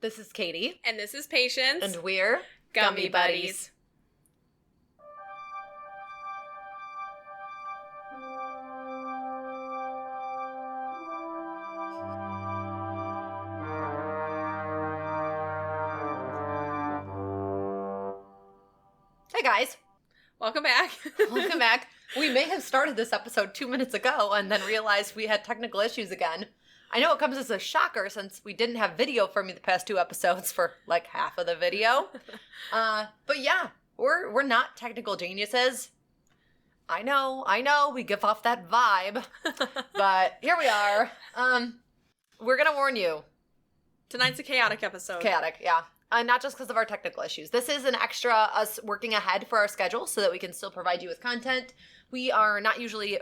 This is Katie. And this is Patience. And we're Gummy Buddies. Hey guys. Welcome back. Welcome back. We may have started this episode 2 minutes ago and then realized we had technical issues again. I know it comes as a shocker since we didn't have video for me the past 2 episodes for like half of the video. But yeah, we're not technical geniuses. I know, we give off that vibe. But here we are. We're gonna warn you. Tonight's a chaotic episode. Chaotic, yeah. Not just because of our technical issues. This is an extra us working ahead for our schedule so that we can still provide you with content. We are not usually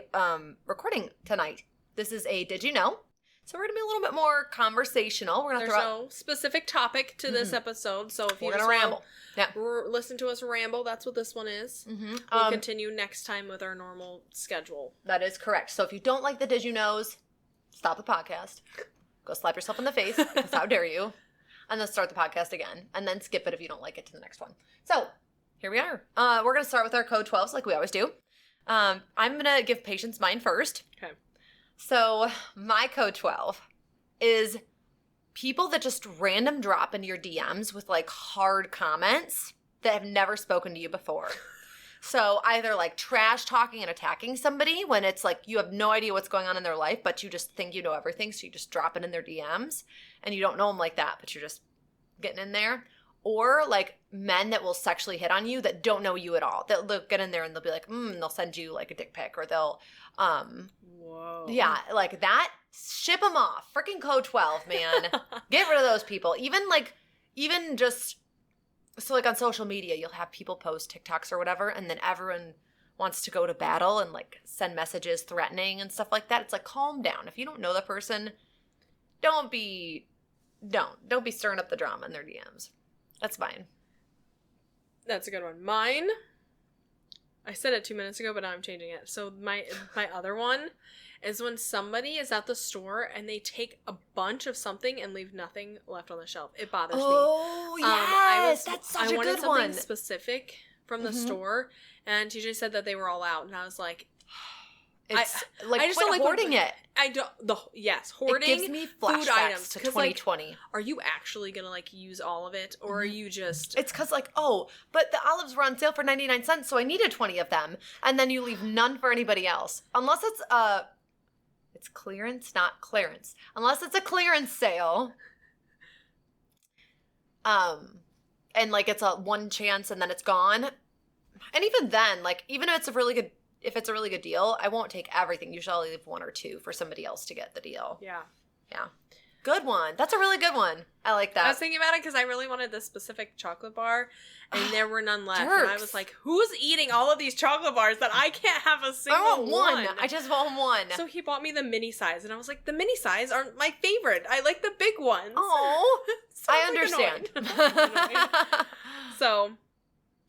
recording tonight. This is a Did You Know? So we're going to be a little bit more conversational. We're gonna There's no specific topic to this episode, so if you we're just going to ramble. Yeah. Listen to us ramble, that's what this one is. Mm-hmm. We'll continue next time with our normal schedule. That is correct. So if you don't like the Did You Knows, stop the podcast. Go slap yourself in the face, because how dare you. And then start the podcast again. And then skip it if you don't like it to the next one. So, here we are. We're going to start with our code 12s like we always do. I'm going to give Patience mine first. Okay. So, my code 12 is people that just random drop into your DMs with like hard comments that have never spoken to you before. So, either like trash talking and attacking somebody when it's like you have no idea what's going on in their life, but you just think you know everything. So, you just drop it in their DMs. And you don't know them like that, but you're just getting in there. Or like men that will sexually hit on you that don't know you at all. They'll get in there and they'll be like, and they'll send you like a dick pic, or they'll, whoa. Yeah, like that. Ship them off. Freaking code 12, man. Get rid of those people. Even just, so like on social media, you'll have people post TikToks or whatever, and then everyone wants to go to battle and like send messages threatening and stuff like that. It's like, calm down. If you don't know the person, don't be stirring up the drama in their DMs. That's fine. That's a good one. Mine, I said it 2 minutes ago, but now I'm changing it. So my other one is when somebody is at the store and they take a bunch of something and leave nothing left on the shelf. It bothers me. Oh, yes. That's such a good one. I wanted something specific from the store, and TJ said that they were all out, and I was like, it's I just don't like hoarding it. Hoarding. It gives me flashbacks food items to 2020. Like, are you actually gonna like use all of it, or are you just? It's because like, but the olives were on sale for 99 cents, so I needed 20 of them, and then you leave none for anybody else, unless it's clearance, not clearance. Unless it's a clearance sale, and like it's a one chance and then it's gone, and even then, like even if it's a really good deal, I won't take everything. Usually I'll leave 1 or 2 for somebody else to get the deal. Yeah. Good one. That's a really good one. I like that. I was thinking about it because I really wanted this specific chocolate bar, and there were none left. Jerks. And I was like, who's eating all of these chocolate bars that I can't have a single I want one. I just want one. So he bought me the mini size, and I was like, the mini size aren't my favorite. I like the big ones. Oh, So I understand. Annoyed. So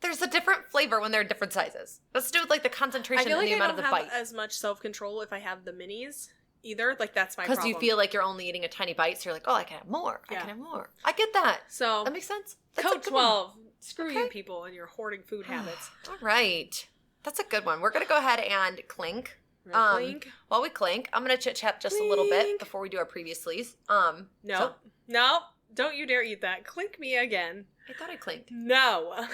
there's a different flavor when they're different sizes. Let's do with like the concentration and the amount of the bite. I don't have as much self-control if I have the minis either. Like that's my problem. Because you feel like you're only eating a tiny bite, so you're like, I can have more. Yeah. I can have more. I get that. So that makes sense. That's code 12. Screw you people and your hoarding food habits. All right. That's a good one. We're going to go ahead and clink. Clink? While we clink, I'm going to chit-chat just a little bit before we do our previouslys. No, don't you dare eat that. Clink me again. I thought I clinked. No.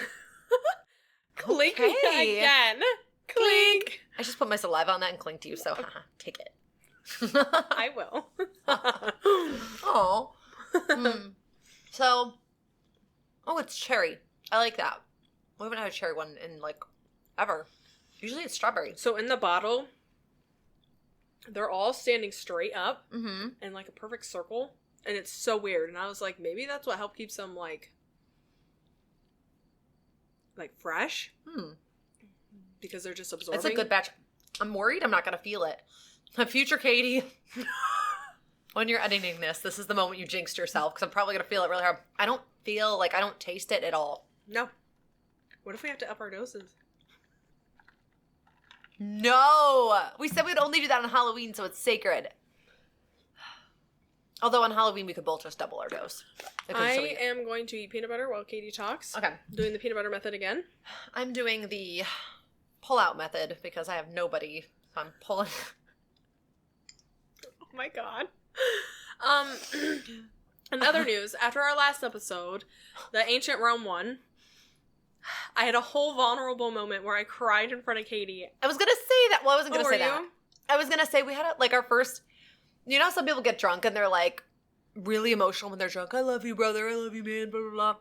Clink me again. Clink. I just put my saliva on that and clinked you, so take it. I will. Oh. So, it's cherry. I like that. We haven't had a cherry one in like ever. Usually it's strawberry. So in the bottle, they're all standing straight up in like a perfect circle, and it's so weird. And I was like, maybe that's what helped keeps them like fresh. Because they're just absorbing. It's a good batch. I'm worried I'm not going to feel it. Future Katie, when you're editing this is the moment you jinxed yourself, because I'm probably going to feel it really hard. I don't taste it at all. No. What if we have to up our doses? No! We said we'd only do that on Halloween, so it's sacred. Although on Halloween, we could both just double our dose. I am going to eat peanut butter while Katie talks. Okay. Doing the peanut butter method again. I'm doing the pull-out method because I have nobody. I'm pulling. Oh my god. In other news, after our last episode, the Ancient Rome one, I had a whole vulnerable moment where I cried in front of Katie. I was going to say that. Well, I wasn't going to say that. You? I was going to say we had our first, some people get drunk and they're like really emotional when they're drunk. I love you, brother. I love you, man. Blah, blah, blah.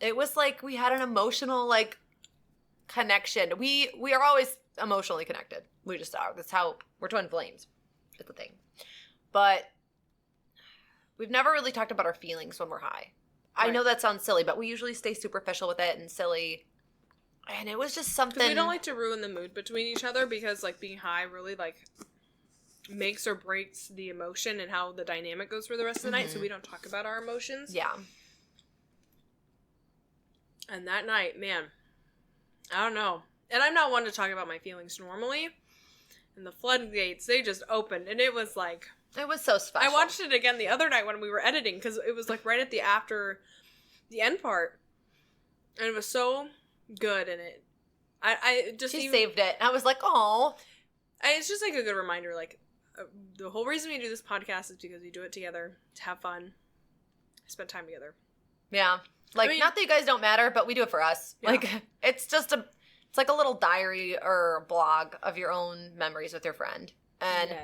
It was like we had an emotional connection. We are always emotionally connected. We just are. That's how we're twin flames. It's the thing. But we've never really talked about our feelings when we're high. Right. I know that sounds silly, but we usually stay superficial with it and silly. And it was just something. Because we don't like to ruin the mood between each other because being high really makes or breaks the emotion and how the dynamic goes for the rest of the night. So we don't talk about our emotions. Yeah. And that night, man, I don't know. And I'm not one to talk about my feelings normally. And the floodgates, they just opened. And it was it was so special. I watched it again the other night when we were editing because it was right at after the end part. And it was so good in it. I just saved it. I was like, oh. It's just a good reminder. The whole reason we do this podcast is because we do it together to have fun, spend time together. Yeah. Not that you guys don't matter, but we do it for us. Yeah. It's just it's like a little diary or blog of your own memories with your friend. And,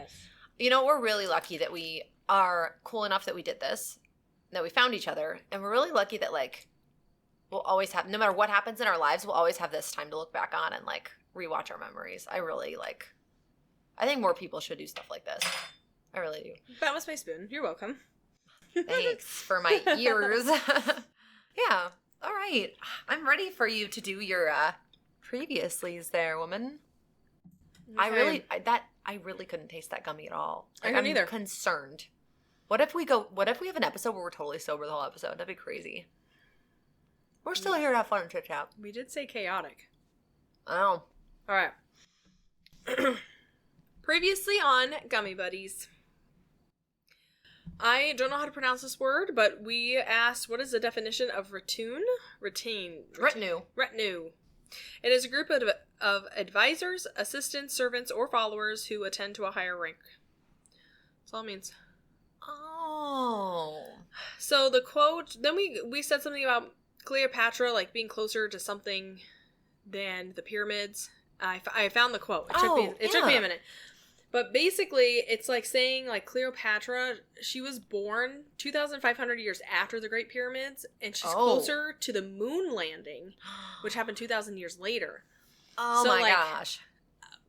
we're really lucky that we are cool enough that we did this, that we found each other. And we're really lucky that, we'll always have, no matter what happens in our lives, we'll always have this time to look back on and, rewatch our memories. I really, I think more people should do stuff like this. I really do. That was my spoon. You're welcome. Thanks for my ears. Yeah. All right. I'm ready for you to do your previouslys there, woman. Okay. I really couldn't taste that gummy at all. I couldn't either. I'm concerned. What if we have an episode where we're totally sober the whole episode? That'd be crazy. We're still here to have fun and chit chat. We did say chaotic. Oh. All right. Previously on Gummy Buddies. I don't know how to pronounce this word, but we asked, what is the definition of retinue? Retinue. It is a group of advisors, assistants, servants, or followers who attend to a higher rank. That's all it means. Oh. So the quote, then we said something about Cleopatra, being closer to something than the pyramids. I found the quote. It took me a minute. But basically, it's saying, Cleopatra, she was born 2,500 years after the Great Pyramids, and she's closer to the moon landing, which happened 2,000 years later. Oh, so, my gosh.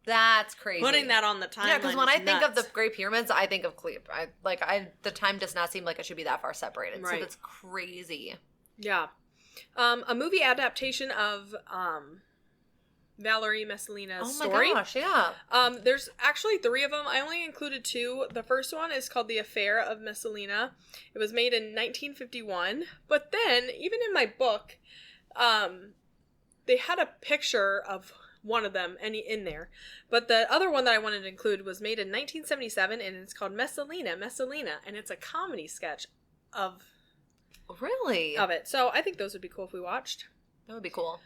That's crazy. Putting that on the timeline. Yeah, because when I think of the Great Pyramids, I think of Cleopatra. The time does not seem like it should be that far separated. Right. So that's crazy. Yeah. A movie adaptation of Valerie Messalina's story. Oh my gosh, yeah. There's actually 3 of them. I only included 2. The first one is called The Affair of Messalina. It was made in 1951. But then, even in my book, they had a picture of one of them in there. But the other one that I wanted to include was made in 1977, and it's called Messalina, and it's a comedy sketch of it. So I think those would be cool if we watched. That would be cool.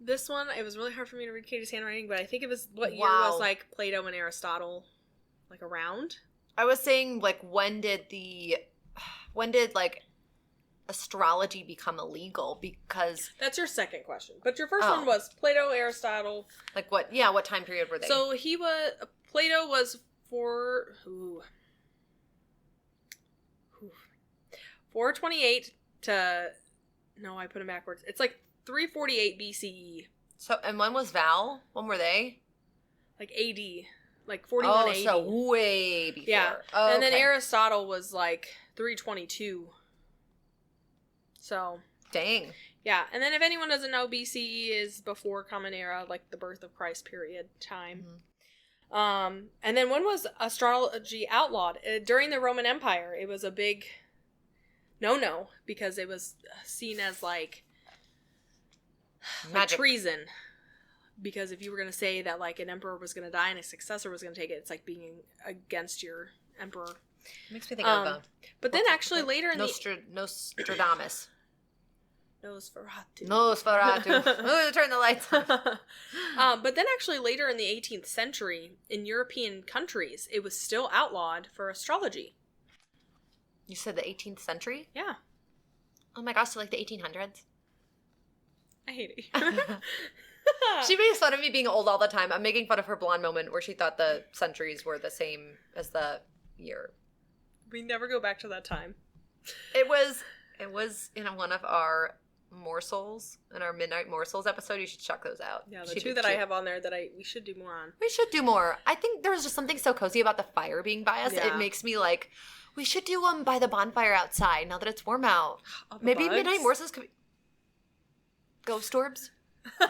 This one, it was really hard for me to read Katie's handwriting, but I think it was what year was Plato and Aristotle around? I was saying when did astrology become illegal? Because that's your second question. But your first one was Plato, Aristotle. What time period were they? So Plato was 428 to, no, I put him backwards. It's 348 BCE. So, and when was Val? When were they? AD. 41 AD. So way before. Yeah. Oh, and then Aristotle was 322. So. Dang. Yeah. And then if anyone doesn't know, BCE is before Common Era, the birth of Christ period time. Mm-hmm. And then when was astrology outlawed? During the Roman Empire. It was a big no because it was seen as treason. Because if you were going to say that an emperor was going to die and a successor was going to take it, it's being against your emperor. Makes me think of but then actually later in Nostradamus. Nosferatu. Ooh, turn the lights on. But then actually later in the 18th century, in European countries, it was still outlawed for astrology. You said the 18th century? Yeah. Oh my gosh, so like the 1800s? I hate it. She makes fun of me being old all the time. I'm making fun of her blonde moment where she thought the centuries were the same as the year. We never go back to that time. It was in one of our morsels, in our Midnight Morsels episode. You should check those out. Yeah, the two that I have on there that we should do more on. We should do more. I think there was just something so cozy about the fire being by us. Yeah. It makes me like, we should do one by the bonfire outside now that it's warm out. Maybe bugs? Midnight Morsels could be... Ghost orbs? So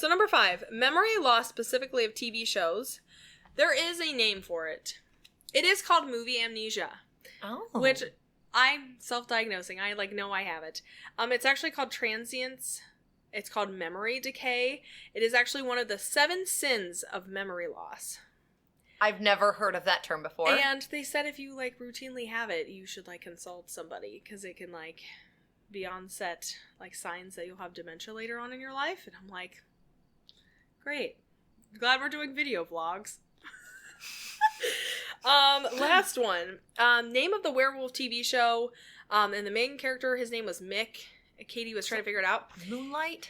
number 5, memory loss specifically of TV shows. There is a name for it. It is called movie amnesia. Oh. Which I'm self-diagnosing. I know I have it. It's actually called transience. It's called memory decay. It is actually one of the 7 sins of memory loss. I've never heard of that term before. And they said if you routinely have it, you should consult somebody because it can be onset signs that you'll have dementia later on in your life. And I'm like, great. Glad we're doing video vlogs. Last one. Name of the werewolf TV show. And the main character, his name was Mick. Katie was trying to figure it out. Moonlight?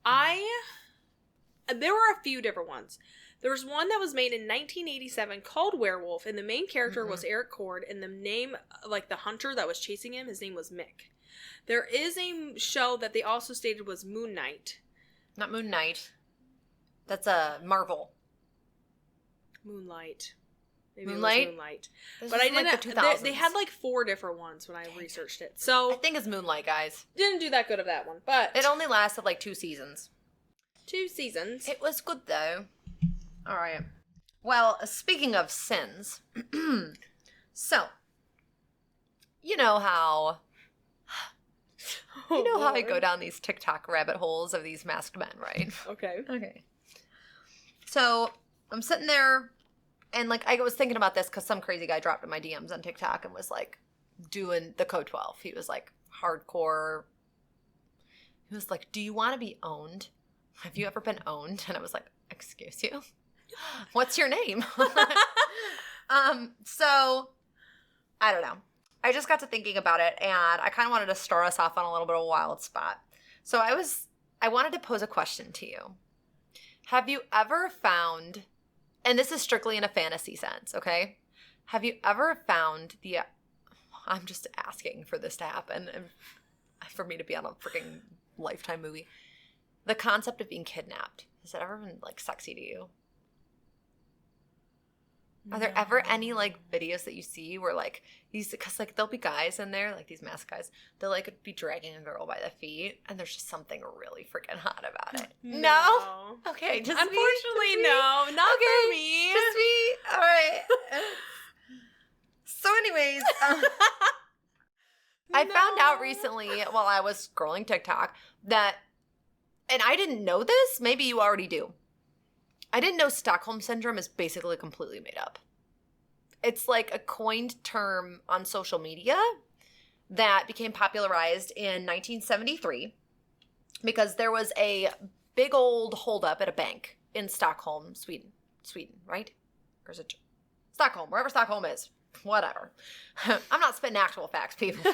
There were a few different ones. There was one that was made in 1987 called Werewolf, and the main character was Eric Cord, and the name, the hunter that was chasing him, his name was Mick. There is a show that they also stated was Moon Knight. Not Moon Knight. That's a Marvel. Moonlight. Maybe Moonlight? It was Moonlight. But I didn't. The 2000s. They had 4 different ones when I researched it. So I think it's Moonlight, guys. Didn't do that good of that one, but it only lasted 2 seasons. 2 seasons. It was good though. All right. Well, speaking of sins, so you know how I go down these TikTok rabbit holes of these masked men, right? Okay. So I'm sitting there, and I was thinking about this because some crazy guy dropped in my DMs on TikTok and was doing the code 12. He was hardcore. He was like, "Do you want to be owned? Have you ever been owned?" And I was like, "Excuse you? What's your name?" So I don't know. I just got to thinking about it, and I kind of wanted to start us off on a little bit of a wild spot. So I wanted to pose a question to you. Have you ever found, and this is strictly in a fantasy sense, okay? Have you ever found I'm just asking for this to happen, and for me to be on a freaking Lifetime movie. The concept of being kidnapped. Has that ever been sexy to you? Are there ever any videos that you see where these, because there'll be guys in there, these masked guys, they'll be dragging a girl by the feet, and there's just something really freaking hot about it. No? Okay, just unfortunately, me? No, not for me. Just me. All right. So, anyways, I found out recently while I was scrolling TikTok that, and I didn't know this. Maybe you already do. I didn't know Stockholm Syndrome is basically completely made up. It's a coined term on social media that became popularized in 1973 because there was a big old holdup at a bank in Stockholm, Sweden, right? Or is it Stockholm, wherever Stockholm is, whatever. I'm not spitting actual facts, people.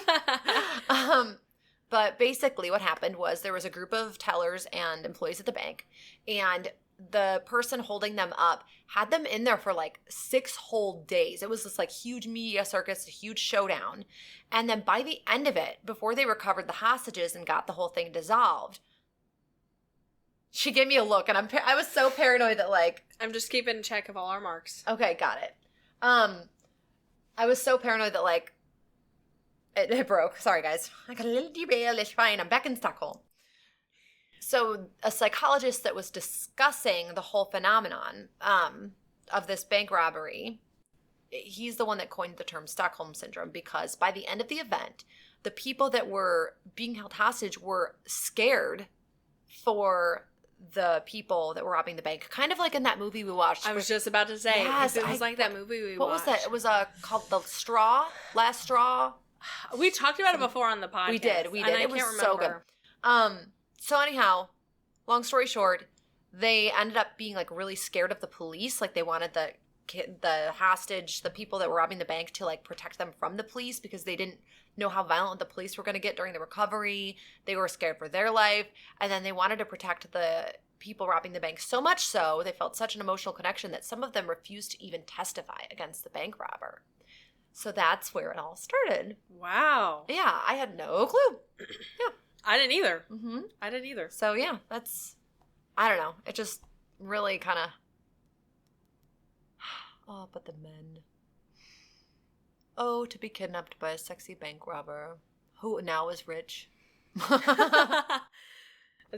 But basically what happened was there was a group of tellers and employees at the bank, and the person holding them up had them in there for 6 whole days. It was this huge media circus, a huge showdown. And then by the end of it, before they recovered the hostages and got the whole thing dissolved, she gave me a look, and I was so paranoid that I'm just keeping check of all our marks. Okay, got it. I was so paranoid that it broke. Sorry guys. I got a little derailed. It's fine. I'm back in Stockholm. So a psychologist that was discussing the whole phenomenon of this bank robbery, he's the one that coined the term Stockholm Syndrome, because by the end of the event, the people that were being held hostage were scared for the people that were robbing the bank. Kind of like in that movie we watched. I was just about to say. Yes, it was like that movie we watched. What was that? It was called The Straw? Last Straw? We talked about it before on the podcast. We did. And It was so good. So anyhow, long story short, they ended up being like really scared of the police. Like they wanted the hostage, the people that were robbing the bank, to like protect them from the police because they didn't know how violent the police were going to get during the recovery. They were scared for their life. And then they wanted to protect the people robbing the bank so much so they felt such an emotional connection that some of them refused to even testify against the bank robber. So that's where it all started. Wow. Yeah, I had no clue. Yeah. I didn't either. Mm-hmm. I didn't either. So yeah, that's, I don't know. It just really kind of, oh, but the men. Oh, to be kidnapped by a sexy bank robber who now is rich. That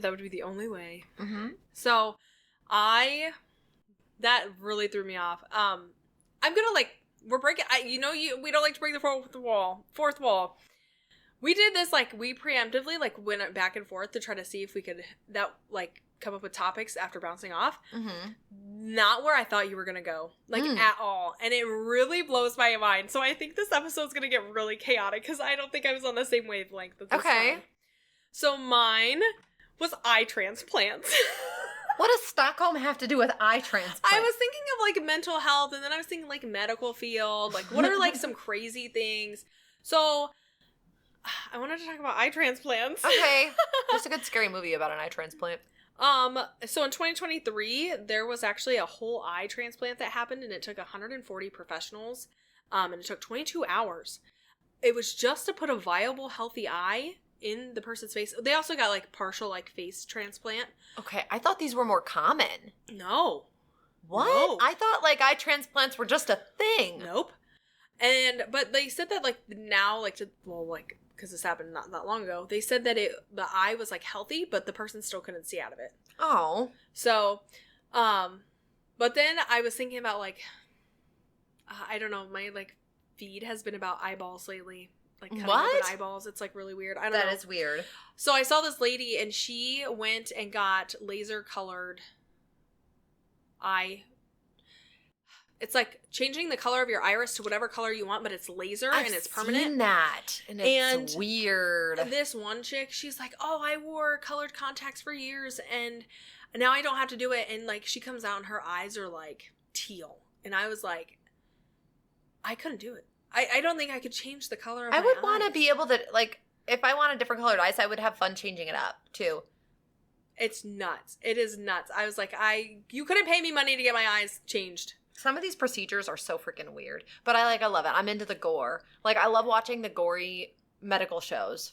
would be the only way. Mm-hmm. So, that really threw me off. I'm gonna we're breaking. We don't like to break the fourth wall. We did this we preemptively went back and forth to try to see if we could come up with topics after bouncing off. Mm-hmm. Not where I thought you were gonna go, at all, and it really blows my mind. So I think this episode's gonna get really chaotic because I don't think I was on the same wavelength at this time. So mine was eye transplants. What does Stockholm have to do with eye transplants? I was thinking of mental health, and then I was thinking medical field. What are some crazy things? So I wanted to talk about eye transplants. Okay. There's a good scary movie about an eye transplant. So in 2023, there was actually a whole eye transplant that happened, and it took 140 professionals, and it took 22 hours. It was just to put a viable, healthy eye in the person's face. They also got partial face transplant. Okay, I thought these were more common. No. What? No. I thought eye transplants were just a thing. Nope. But they said that now because this happened not that long ago, they said that the eye was healthy, but the person still couldn't see out of it. Oh. So, but then I was thinking about I don't know, my feed has been about eyeballs lately. Cutting open eyeballs. It's really weird. I don't know. That is weird. So I saw this lady, and she went and got laser colored eye. It's changing the color of your iris to whatever color you want, but it's laser and it's permanent. I've seen that, and it's weird. This one chick, she's like, "Oh, I wore colored contacts for years, and now I don't have to do it." And she comes out, and her eyes are teal, and I was like, I couldn't do it. I don't think I could change the color of my eyes. I would want to be able to, if I wanted different colored eyes, I would have fun changing it up, too. It's nuts. It is nuts. I was like, you couldn't pay me money to get my eyes changed. Some of these procedures are so freaking weird. But I love it. I'm into the gore. I love watching the gory medical shows.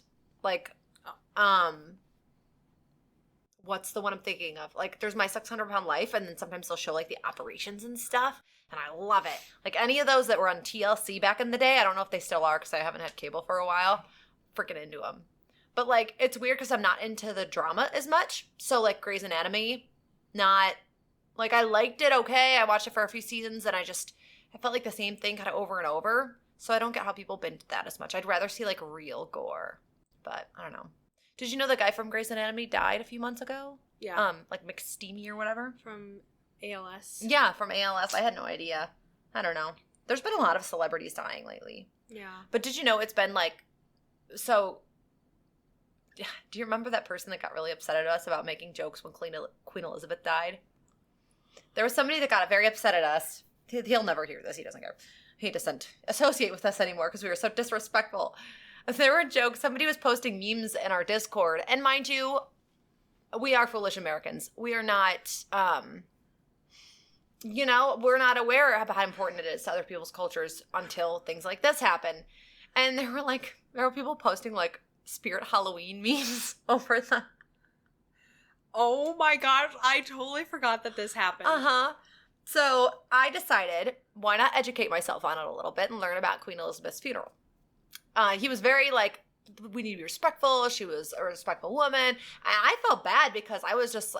What's the one I'm thinking of? There's My 600-Pound Life, and then sometimes they'll show, the operations and stuff. And I love it. Any of those that were on TLC back in the day, I don't know if they still are because I haven't had cable for a while. Freaking into them. But, it's weird because I'm not into the drama as much. So, Grey's Anatomy, not, I liked it okay. I watched it for a few seasons, and I felt like the same thing kind of over and over. So I don't get how people binge that as much. I'd rather see, real gore. But, I don't know. Did you know the guy from Grey's Anatomy died a few months ago? Yeah. McSteamy or whatever? From ALS. Yeah, from ALS. I had no idea. I don't know. There's been a lot of celebrities dying lately. Yeah. But did you know it's been so do you remember that person that got really upset at us about making jokes when Queen Elizabeth died? There was somebody that got very upset at us. He'll never hear this. He doesn't care. He doesn't associate with us anymore because we were so disrespectful. There were jokes. Somebody was posting memes in our Discord. And mind you, we are foolish Americans. We are not, we're not aware of how important it is to other people's cultures until things like this happen. And there were people posting Spirit Halloween memes over the... Oh my gosh, I totally forgot that this happened. Uh-huh. So I decided, why not educate myself on it a little bit and learn about Queen Elizabeth's funeral? He was very we need to be respectful. She was a respectful woman. And I felt bad because I was just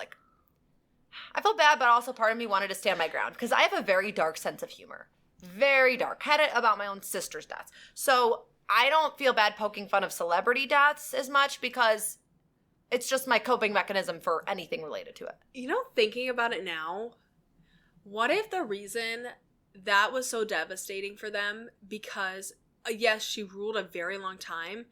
I felt bad, but also part of me wanted to stand my ground because I have a very dark sense of humor. Very dark. Had it about my own sister's deaths. So I don't feel bad poking fun of celebrity deaths as much because It's just my coping mechanism for anything related to it. You know, thinking about it now, what if the reason that was so devastating for them because, yes, she ruled a very long time,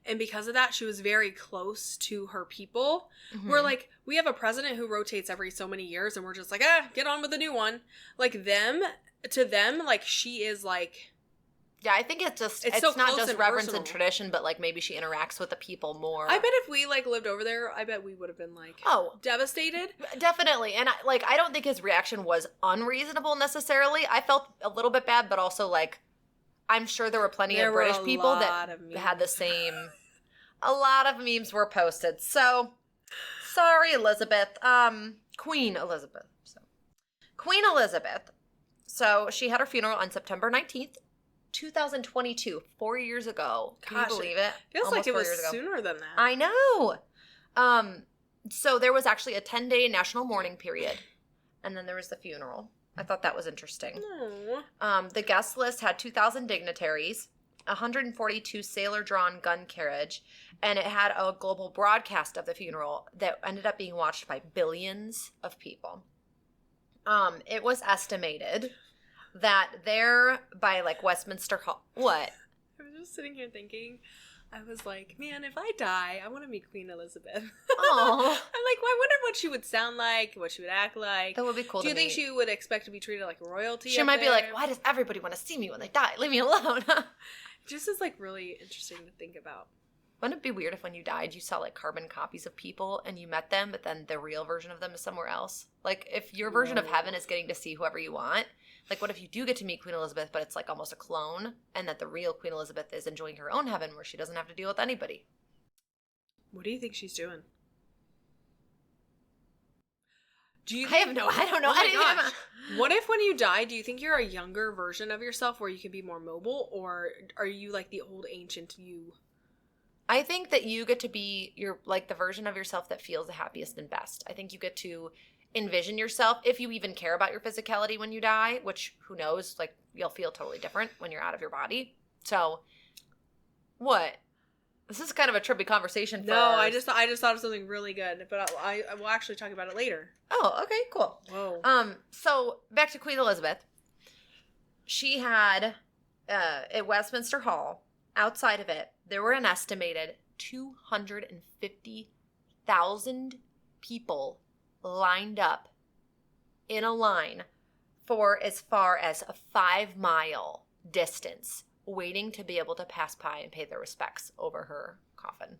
and because of that, she was very close to her people. Mm-hmm. We're like, we have a president who rotates every so many years, and we're just like, get on with the new one. Like, to them, like, she is like... Yeah, I think it's so not close just and reverence personal. and tradition, but, like, maybe she interacts with the people more. I bet if we, like, lived over there, I bet we would have been, like, devastated. Definitely. And, I don't think his reaction was unreasonable necessarily. I felt a little bit bad, but also, like, I'm sure there were plenty of British people that had the same. A lot of memes were posted. So, sorry, Elizabeth. Queen Elizabeth. Queen Elizabeth. So, she had her funeral on September 19th, 2022, 4 years ago. Can you believe it? Feels almost like it was sooner than that. I know. So, there was actually a 10-day national mourning period, and then there was the funeral. I thought that was interesting. The guest list had 2,000 dignitaries, 142 sailor-drawn gun carriage, and it had a global broadcast of the funeral that ended up being watched by billions of people. It was estimated that there by, like, Westminster Hall... What? I was just sitting here thinking... I was like, man, if I die, I want to meet Queen Elizabeth. Oh. I'm like, I wonder what she would sound like, what she would act like. That would be cool. Do you think she would expect to be treated like royalty? She might be like, why does everybody want to see me when they die? Leave me alone. Just is, like, really interesting to think about. Wouldn't it be weird if when you died, you saw, like, carbon copies of people and you met them, but then the real version of them is somewhere else? Like, if your version of heaven is getting to see whoever you want, like, what if you do get to meet Queen Elizabeth, but it's, like, almost a clone, and that the real Queen Elizabeth is enjoying her own heaven where she doesn't have to deal with anybody? What do you think she's doing? I don't know. Oh what if when you die, do you think you're a younger version of yourself where you can be more mobile, or are you, like, the old ancient you? I think that you get to be the version of yourself that feels the happiest and best. I think you get to envision yourself, if you even care about your physicality when you die, which who knows, like, you'll feel totally different when you're out of your body. So, what? This is kind of a trippy conversation. I just thought of something really good, but I will actually talk about it later. Oh, okay, cool. Whoa. So back to Queen Elizabeth. She had at Westminster Hall, outside of it, there were an estimated 250,000 people lined up in a line for as far as a 5-mile distance, waiting to be able to pass by and pay their respects over her coffin.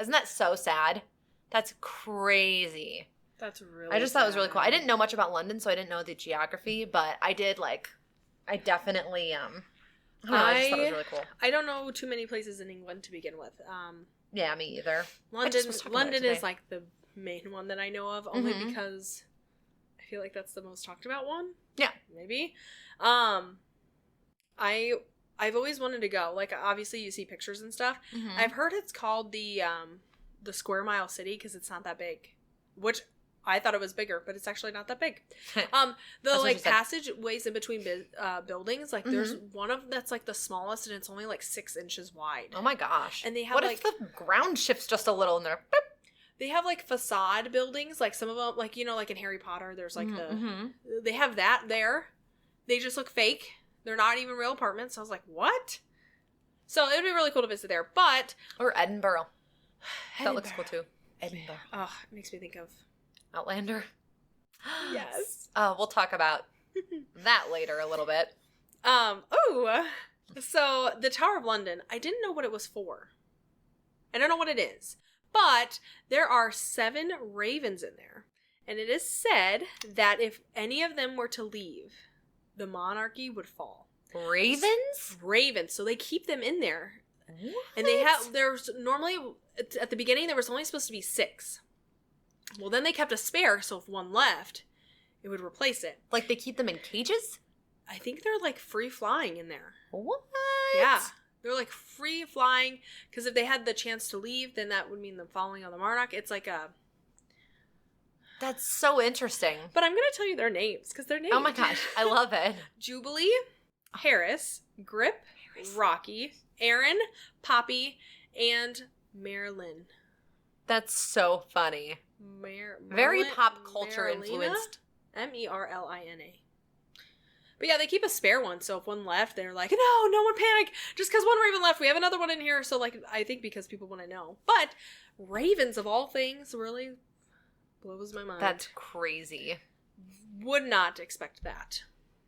Isn't that so sad? That's crazy. That's really I just thought it was really cool. I didn't know much about London, so I didn't know the geography, but I did, like, I definitely, I just thought it was really cool. I don't know too many places in England to begin with. Yeah, me either. London is, like, the main one that I know of, only because I feel like that's the most talked about one. Yeah. Maybe. I've always wanted to go. Like, obviously you see pictures and stuff. Mm-hmm. I've heard it's called the square mile city because it's not that big, which I thought it was bigger, but it's actually not that big. The, like, passageways in between buildings, like, there's one of that's, like, the smallest, and it's only, like, 6 inches wide. Oh my gosh. And they have, what like, if the ground shifts just a little and they're boop? They have, like, facade buildings, like, some of them, like, you know, like in Harry Potter, there's, like, they have that there. They just look fake. They're not even real apartments. I was like, what? So it would be really cool to visit there, but... Or Edinburgh. That looks cool, too. Edinburgh. Oh, it makes me think of... Outlander. Yes. We'll talk about that later a little bit. So the Tower of London, I didn't know what it was for. I don't know what it is. But there are 7 ravens in there. And it is said that if any of them were to leave, the monarchy would fall. Ravens? Ravens. So they keep them in there. What? And there's normally, at the beginning, there was only supposed to be 6. Well, then they kept a spare, so if one left, it would replace it. Like, they keep them in cages? I think they're, like, free flying in there. What? Yeah. They're, like, free flying, because if they had the chance to leave, then that would mean them falling on the monarch. It's like a... That's so interesting. But I'm going to tell you their names, because they're named. Oh my gosh, I love it. Jubilee, Harris, Grip, Rocky, Aaron, Poppy, and Marilyn. That's so funny. Very pop culture influenced. Merlina. But yeah, they keep a spare one, so if one left, they're like, no one panic, just because one raven left, we have another one in here, so like, I think because people want to know. But ravens, of all things, really blows my mind. That's crazy. Would not expect that.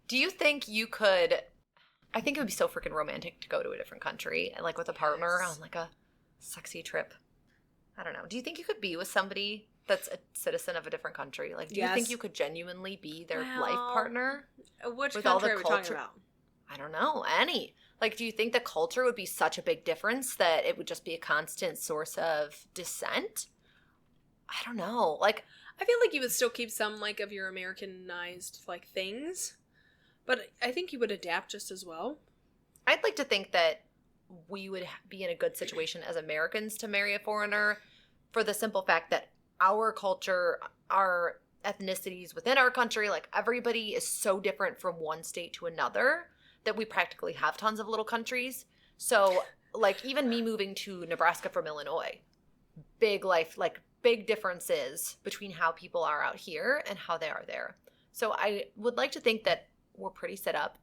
Do you think you could, I think it would be so freaking romantic to go to a different country, like with a partner on like a sexy trip. I don't know. Do you think you could be with somebody that's a citizen of a different country? Like, do you think you could genuinely be their life partner? Which with country all the are we talking about? I don't know. Any. Like, do you think the culture would be such a big difference that it would just be a constant source of dissent? I don't know. Like, I feel like you would still keep some, like, of your Americanized, like, things. But I think you would adapt just as well. I'd like to think that we would be in a good situation as Americans to marry a foreigner for the simple fact that our culture, our ethnicities within our country, like everybody is so different from one state to another that we practically have tons of little countries. So like even me moving to Nebraska from Illinois, big life, like big differences between how people are out here and how they are there. So I would like to think that we're pretty set up.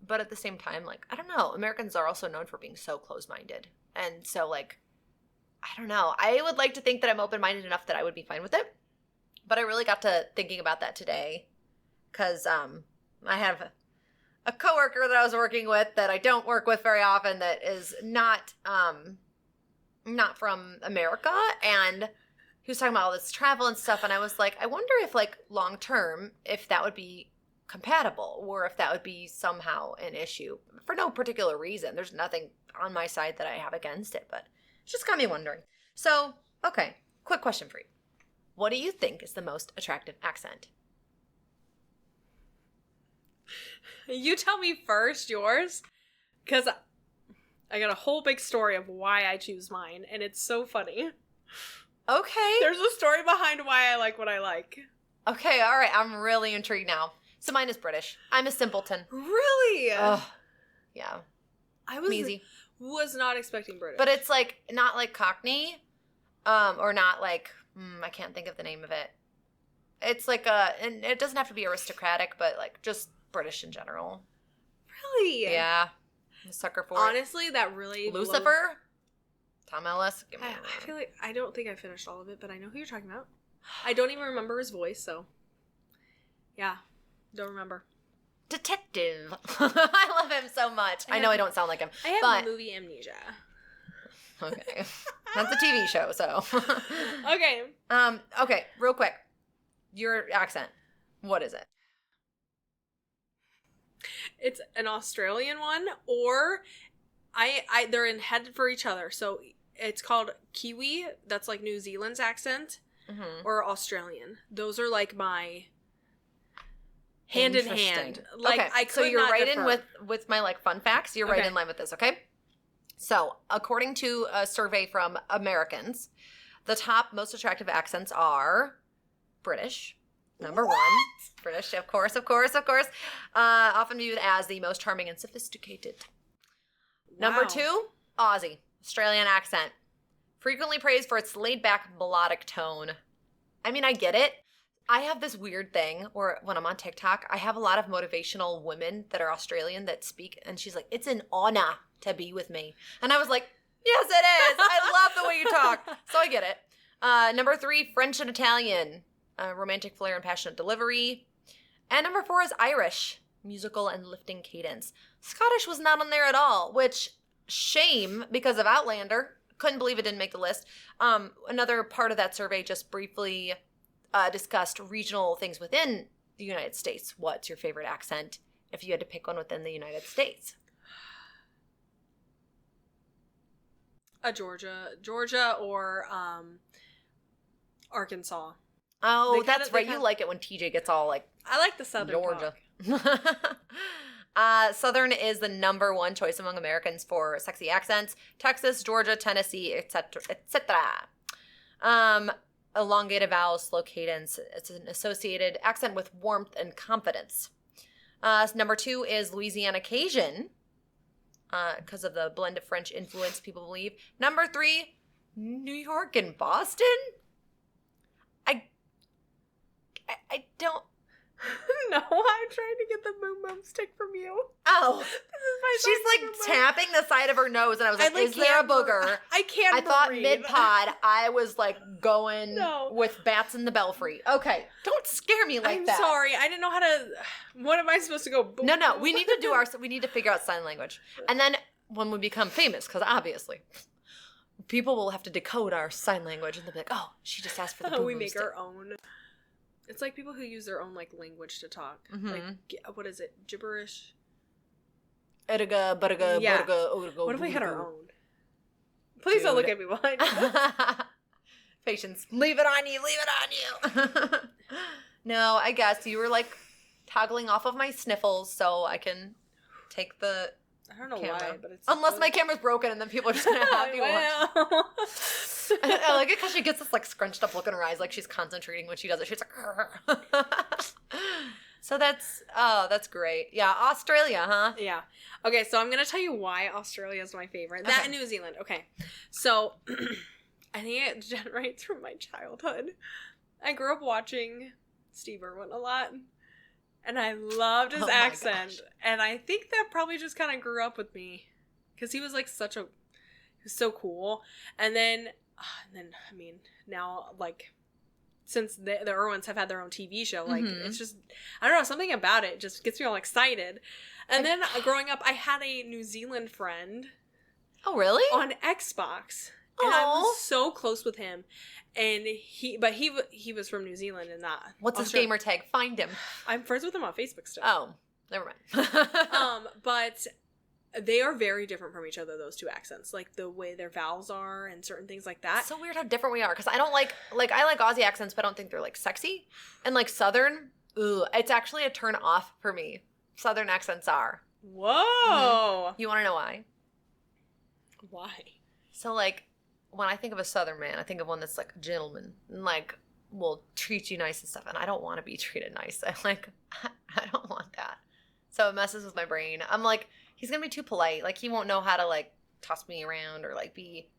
But at the same time, like, I don't know. Americans are also known for being so close-minded. And so, like, I don't know. I would like to think that I'm open-minded enough that I would be fine with it. But I really got to thinking about that today. Because I have a coworker that I was working with that I don't work with very often that is not from America. And he was talking about all this travel and stuff. And I was like, I wonder if, like, long-term, if that would be compatible or if that would be somehow an issue for no particular reason. There's nothing on my side that I have against it, but it's just got me wondering. So, okay, quick question for you. What do you think is the most attractive accent? You tell me first yours, because I got a whole big story of why I choose mine, and it's so funny. Okay. There's a story behind why I like what I like. Okay, all right. I'm really intrigued now. So mine is British. I'm a simpleton. Really? Ugh. Yeah. I was easy. Was not expecting British. But it's like not like Cockney, or not like I can't think of the name of it. It's like and it doesn't have to be aristocratic, but like just British in general. Really? Yeah. I'm a sucker for Honestly, that really Lucifer. Tom Ellis. Give me I feel like I don't think I finished all of it, but I know who you're talking about. I don't even remember his voice, so yeah. Don't remember. Detective. I love him so much. I know I don't sound like him. I have movie amnesia. Okay. That's a TV show, so. Okay. Okay, real quick. Your accent. What is it? It's an Australian one, or they're in head for each other. So it's called Kiwi. That's like New Zealand's accent, or Australian. Those are like my hand in hand. Like okay. So you're right in with my like fun facts. You're right in line with this, okay? So according to a survey from Americans, the top most attractive accents are British, number one. British, of course. Often viewed as the most charming and sophisticated. Wow. Number two, Aussie, Australian accent. Frequently praised for its laid-back melodic tone. I mean, I get it. I have this weird thing where when I'm on TikTok, I have a lot of motivational women that are Australian that speak, and she's like, it's an honor to be with me. And I was like, yes, it is. I love the way you talk. So I get it. Number three, French and Italian. Romantic flair and passionate delivery. And number four is Irish. Musical and lifting cadence. Scottish was not on there at all, which shame because of Outlander. Couldn't believe it didn't make the list. Another part of that survey just briefly discussed regional things within the United States. What's your favorite accent if you had to pick one within the United States? Georgia or Arkansas. Oh, that's right. You like it when TJ gets all like I like the Southern Georgia. Southern is the number one choice among Americans for sexy accents. Texas, Georgia, Tennessee, etc., etc. Elongated vowels, slow cadence. It's an associated accent with warmth and confidence. Number two is Louisiana Cajun, because of the blend of French influence, people believe. Number three, New York and Boston? I don't... No, I'm trying to get the boom boom stick from you. Oh. She's She's tapping the side of her nose, and I was like, is there a booger? I can't I thought breathe. mid-pod, I was going with bats in the belfry. Okay, don't scare me like that. I'm sorry, I didn't know how to... What am I supposed to go? Boom, No, boom? we need to figure out sign language. And then when we become famous, because obviously... people will have to decode our sign language, and they'll be like, oh, she just asked for the boom we boom make stick. our own. It's like people who use their own, like, language to talk. Mm-hmm. Like, what is it? Gibberish? Ediga, budiga, Yeah. budiga, odiga, What if we had our budiga. own? Please don't look at me while I do that. Patience. Leave it on you. No, I guess you were, like, toggling off of my sniffles so I can take the I don't know camera. why, but it's... Unless my camera's broken and then people are just going to have me watch. Well. I like it because she gets this like scrunched up look in her eyes, like she's concentrating when she does it. She's like, so that's great. Yeah, Australia, huh? Yeah. Okay, so I'm gonna tell you why Australia is my favorite. That and New Zealand. Okay, so I think it generates from my childhood. I grew up watching Steve Irwin a lot, and I loved his accent. And I think that probably just kind of grew up with me because he was like he was so cool. And then I mean, now, like, since the Irwins have had their own TV show, like, it's just, I don't know, something about it just gets me all excited. And then growing up, I had a New Zealand friend. Oh, really? On Xbox. And I was so close with him. And he was from New Zealand and that. What's his gamer tag? Find him. I'm friends with him on Facebook still. Oh, never mind. But they are very different from each other, those two accents. Like, the way their vowels are and certain things like that. It's so weird how different we are, because I don't like I like Aussie accents, but I don't think they're, like, sexy. And, like, Southern, it's actually a turn off for me. Southern accents are. Whoa! You want to know why? Why? So, like, when I think of a Southern man, I think of one that's, like, a gentleman and, like, will treat you nice and stuff. And I don't want to be treated nice. I don't want that. So it messes with my brain. I'm like, he's going to be too polite. Like, he won't know how to, like, toss me around or, like, be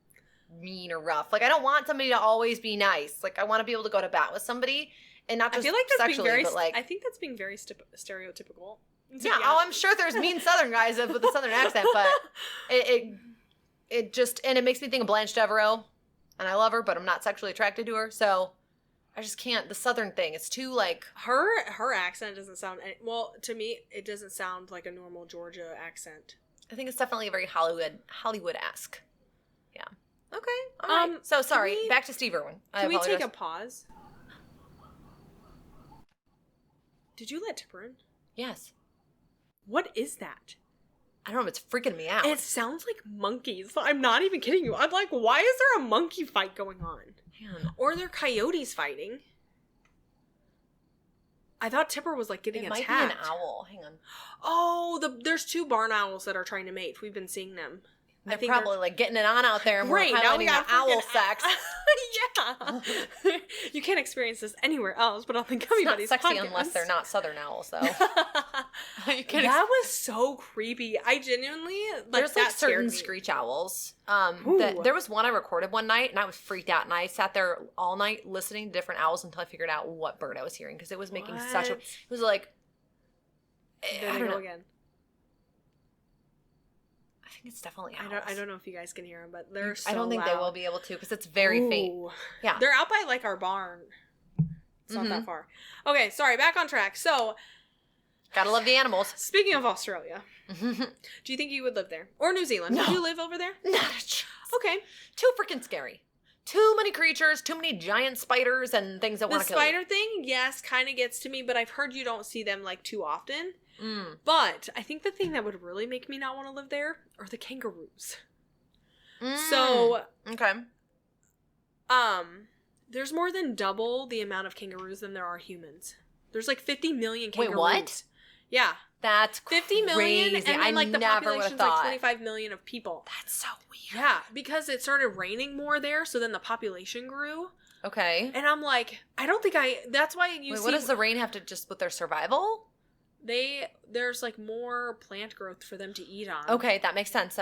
mean or rough. Like, I don't want somebody to always be nice. Like, I want to be able to go to bat with somebody and not just I feel like that's sexually, being very, but, like... I think that's being very stereotypical. Yeah, I'm sure there's mean Southern guys with a Southern accent, but it just, and it makes me think of Blanche Devereaux, and I love her, but I'm not sexually attracted to her, so I just can't, the Southern thing, it's too, like... Her accent doesn't sound, well, to me, it doesn't sound like a normal Georgia accent. I think it's definitely a very Hollywood-esque. Yeah. Okay, all right. So, sorry, back to Steve Irwin. Can we take a pause? Did you let Tipper in? Yes. What is that? I don't know, it's freaking me out. It sounds like monkeys. I'm not even kidding you. I'm like, why is there a monkey fight going on? Man. Or they're coyotes fighting. I thought Tipper was, like, getting attacked. It might be an owl. Hang on. Oh, there's 2 barn owls that are trying to mate. We've been seeing them. They're probably like getting it on out there and great, we're now we highlighting got the owl sex. Yeah. You can't experience this anywhere else but on the Gummy Buddies sexy podcast. unless they're not Southern owls, though. That was so creepy. I genuinely, like, there's, like, that certain scared me. screech owls. There was one I recorded one night, and I was freaked out, and I sat there all night listening to different owls until I figured out what bird I was hearing, because it was making such a... It was like... There they go again. I think it's definitely owls. I don't know if you guys can hear them, but they're so I don't think loud. they will be able to, because it's very faint. Yeah. They're out by, like, our barn. It's not that far. Okay, sorry, back on track. So... Gotta love the animals. Speaking of Australia, do you think you would live there? Or New Zealand? No. Would you live over there? Not a chance. Okay. Too freaking scary. Too many creatures, too many giant spiders and things that want to kill you. The spider thing, yes, kind of gets to me, but I've heard you don't see them, like, too often. But I think the thing that would really make me not want to live there are the kangaroos. So, okay. There's more than double the amount of kangaroos than there are humans. There's like 50 million kangaroos. Wait, what? Yeah. That's 50 million, and then, like, the population's like 25 million of people. That's so weird. Yeah, because it started raining more there, so then the population grew. Okay. And I'm like, I don't think that's why you see... What does the rain have to just with their survival? there's like more plant growth for them to eat on. Okay, that makes sense.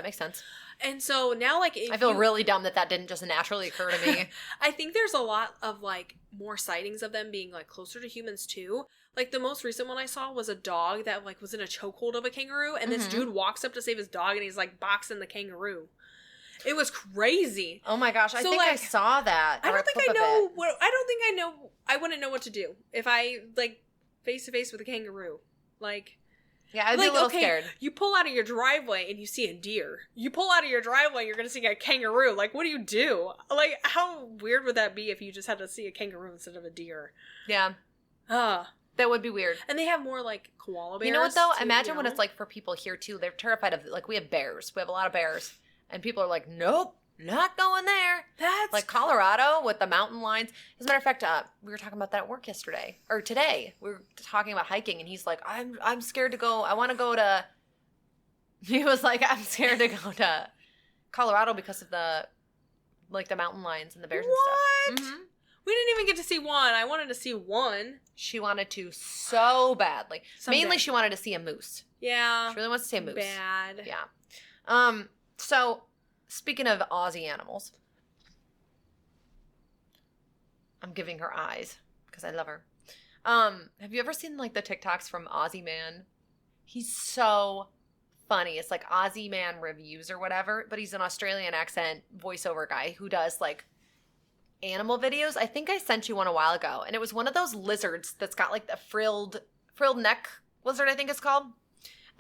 And so now, like, I feel really dumb that didn't just naturally occur to me. I think there's a lot of, like, more sightings of them being, like, closer to humans, too. Like, the most recent one I saw was a dog that, like, was in a chokehold of a kangaroo, and this dude walks up to save his dog, and he's, like, boxing the kangaroo. It was crazy. Oh my gosh, I think I saw that. I wouldn't know what to do if I, like, face to face with a kangaroo. Like... Yeah, I'd be a little scared. You pull out of your driveway and you see a deer. You pull out of your driveway and you're going to see a kangaroo. Like, what do you do? Like, how weird would that be if you just had to see a kangaroo instead of a deer? Yeah. That would be weird. And they have more, like, koala bears. You know what, though? Imagine what it's like for people here, too. They're terrified of, like, we have bears. We have a lot of bears. And people are like, nope. Not going there. That's like Colorado with the mountain lines. As a matter of fact, we were talking about that at work yesterday or today. We were talking about hiking, and he's like, "I'm scared to go. I want to go to." He was like, "I'm scared to go to Colorado because of the mountain lions and the bears and stuff." Mm-hmm. We didn't even get to see one. I wanted to see one. She wanted to so badly. Someday. Mainly, she wanted to see a moose. Yeah, she really wants to see a moose. Bad. Yeah. So. Speaking of Aussie animals, I'm giving her eyes because I love her. Have you ever seen like the TikToks from Aussie Man? He's so funny. It's like Aussie Man reviews or whatever, but he's an Australian accent voiceover guy who does like animal videos. I think I sent you one a while ago, and it was one of those lizards that's got like the frilled neck lizard, I think it's called.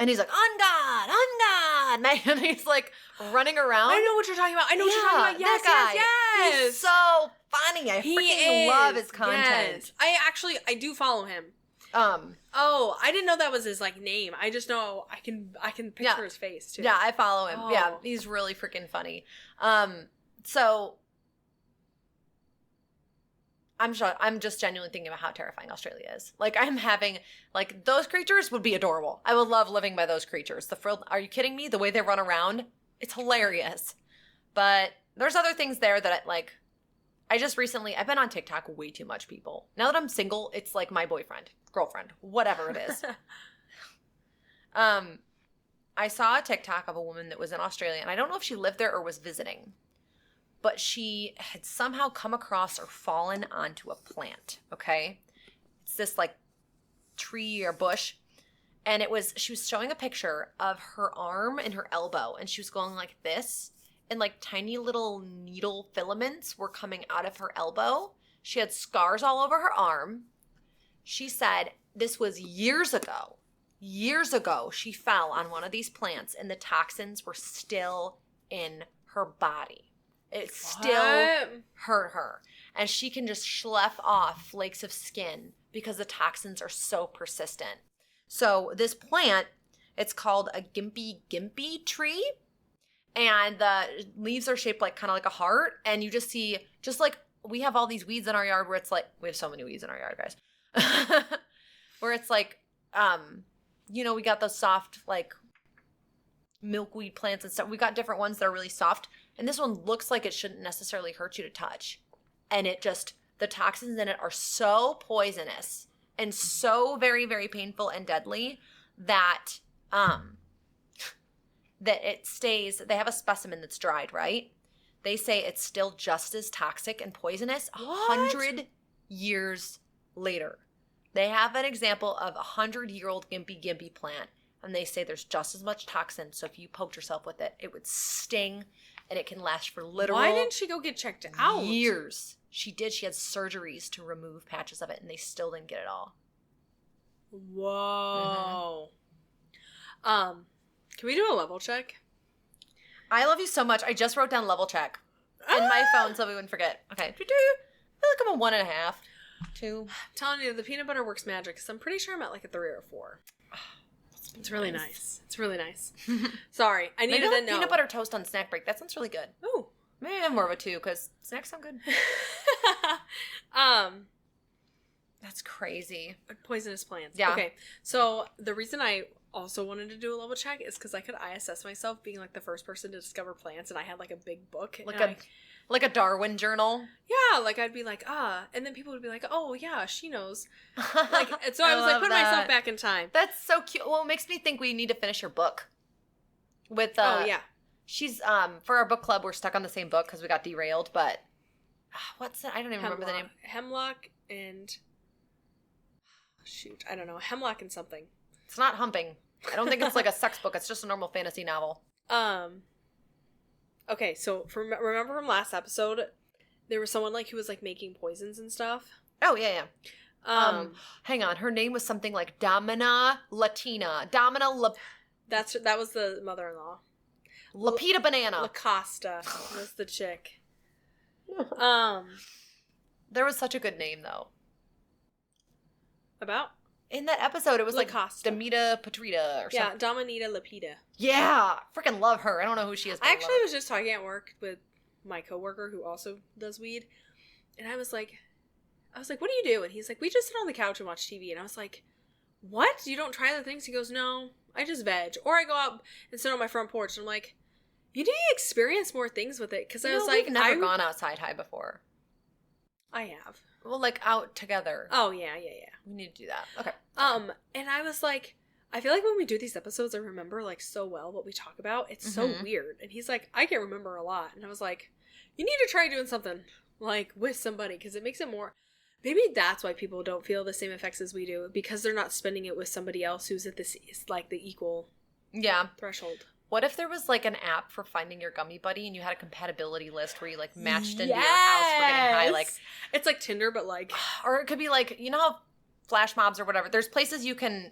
And he's like, on God, man. And he's like running around. I know what you're talking about. I know what you're talking about. Yes, that guy. yes. He's so funny. I freaking love his content. Yes. I do follow him. Oh, I didn't know that was his like name. I just know I can picture his face too. Yeah, I follow him. Oh. Yeah, he's really freaking funny. So I'm just genuinely thinking about how terrifying Australia is. Like, I'm having, like, those creatures would be adorable. I would love living by those creatures. The frilled, are you kidding me? The way they run around, it's hilarious. But there's other things there that I've been on TikTok way too much, people. Now that I'm single, it's like my boyfriend, girlfriend, whatever it is. I saw a TikTok of a woman that was in Australia, and I don't know if she lived there or was visiting. But she had somehow come across or fallen onto a plant, okay? It's this, like, tree or bush. And she was showing a picture of her arm and her elbow. And she was going like this. And, like, tiny little needle filaments were coming out of her elbow. She had scars all over her arm. She said this was years ago. Years ago, she fell on one of these plants. And the toxins were still in her body. It still hurt her. And she can just slough off flakes of skin because the toxins are so persistent. So this plant, it's called a gimpy tree. And the leaves are shaped like kind of like a heart. And you just see, just like we have all these weeds in our yard where it's like, we have so many weeds in our yard, guys. Where it's like, we got those soft like milkweed plants and stuff. We got different ones that are really soft. And this one looks like it shouldn't necessarily hurt you to touch. And the toxins in it are so poisonous and so very, very painful and deadly that it stays. They have a specimen that's dried, right? They say it's still just as toxic and poisonous 100 years later. They have an example of a 100-year-old gimpy plant. And they say there's just as much toxin. So if you poked yourself with it, it would sting. And it can last for literal Why didn't she go get checked out? Years. She did. She had surgeries to remove patches of it, and they still didn't get it all. Whoa. Mm-hmm. Can we do a level check? I love you so much. I just wrote down level check in my phone so we wouldn't forget. Okay. I feel like I'm a 1.5, 2. I'm telling you, the peanut butter works magic, because I'm pretty sure I'm at like a 3 or a 4. It's really nice. It's really nice. Sorry, I needed to know. Peanut butter toast on snack break. That sounds really good. Ooh. Maybe I'm more of a 2 because snacks sound good. That's crazy. Poisonous plants. Yeah. Okay, so the reason I also wanted to do a level check is because I could ISS myself being like the first person to discover plants, and I had like a big book. Like a Darwin journal. Yeah, like I'd be like, and then people would be like, oh yeah, she knows. Like, and so I was like putting myself back in time. That's so cute. Well, it makes me think we need to finish your book. With yeah. She's for our book club, we're stuck on the same book because we got derailed, but what's it? I don't even remember the name. Hemlock and shoot, I don't know. Hemlock and something. It's not humping. I don't think it's like a sex book. It's just a normal fantasy novel. Okay, so remember from last episode, there was someone like who was like making poisons and stuff. Oh yeah. Hang on. Her name was something like Domina Latina. That was the mother-in-law. Lapita Banana. La Costa was the chick. There was such a good name though. About? In that episode, it was like Costa. Demita Patrita or something. Yeah, Dominita Lapita. Yeah, freaking love her. I don't know who she is. I actually was just talking at work with my coworker who also does weed, and I was like, what do you do? And he's like, we just sit on the couch and watch TV. And I was like, what? You don't try the things? He goes, no, I just veg, or I go out and sit on my front porch. And I'm like, you need to experience more things with it, because I was like, we've never gone outside high before. I have. Well, like out together. Oh yeah. We need to do that. Okay. And I was like, I feel like when we do these episodes, I remember like so well what we talk about. It's so weird. And he's like, I can remember a lot. And I was like, you need to try doing something like with somebody, because it makes it more. Maybe that's why people don't feel the same effects as we do, because they're not spending it with somebody else who's at this like the equal threshold. What if there was like an app for finding your gummy buddy and you had a compatibility list where you like matched into your house for getting high? Like, it's like Tinder, but like, or it could be like, you know how flash mobs or whatever, there's places you can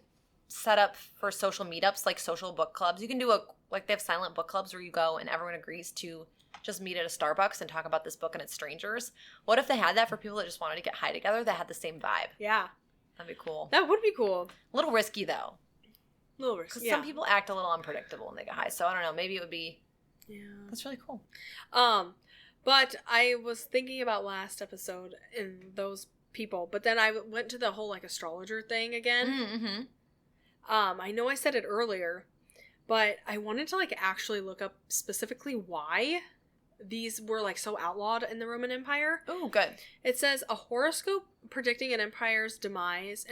set up for social meetups, like social book clubs. You can do they have silent book clubs where you go and everyone agrees to just meet at a Starbucks and talk about this book and it's strangers. What if they had that for people that just wanted to get high together that had the same vibe? Yeah. That'd be cool. That would be cool. A little risky though. A little risky. Because some people act a little unpredictable when they get high. So I don't know. Maybe it would be. Yeah. That's really cool. But I was thinking about last episode and those people, but then I went to the whole like astrologer thing again. Mm-hmm. I know I said it earlier, but I wanted to like actually look up specifically why these were like so outlawed in the Roman Empire. Oh, good. It says a horoscope predicting an emperor's demise,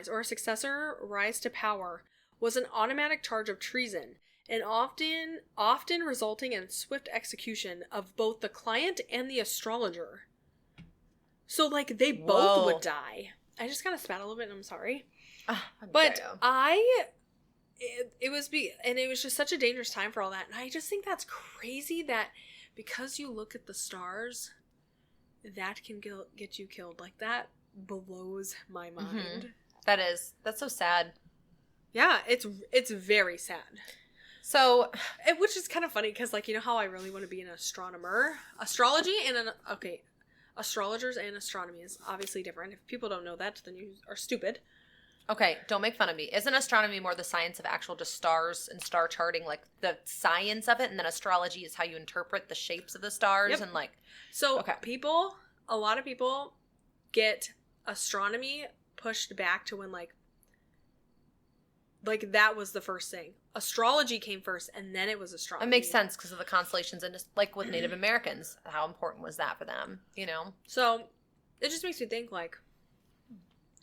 or a successor rise to power was an automatic charge of treason, and often resulting in swift execution of both the client and the astrologer. So like they both would die. I just kind of spat a little bit and I'm sorry. But it was just such a dangerous time for all that. And I just think that's crazy that because you look at the stars, that can get you killed. Like, that blows my mind. Mm-hmm. That's so sad. Yeah, it's very sad. So, which is kind of funny because, like, you know how I really want to be an astronomer? Astrologers and astronomy is obviously different. If people don't know that, then you are stupid. Okay, don't make fun of me. Isn't astronomy more the science of actual just stars and star charting, like the science of it, and then astrology is how you interpret the shapes of the stars and like... So, a lot of people get astronomy pushed back to when like that was the first thing. Astrology came first, and then it was astronomy. It makes sense because of the constellations, and just like with Native Americans, how important was that for them, you know? So, it just makes me think, like,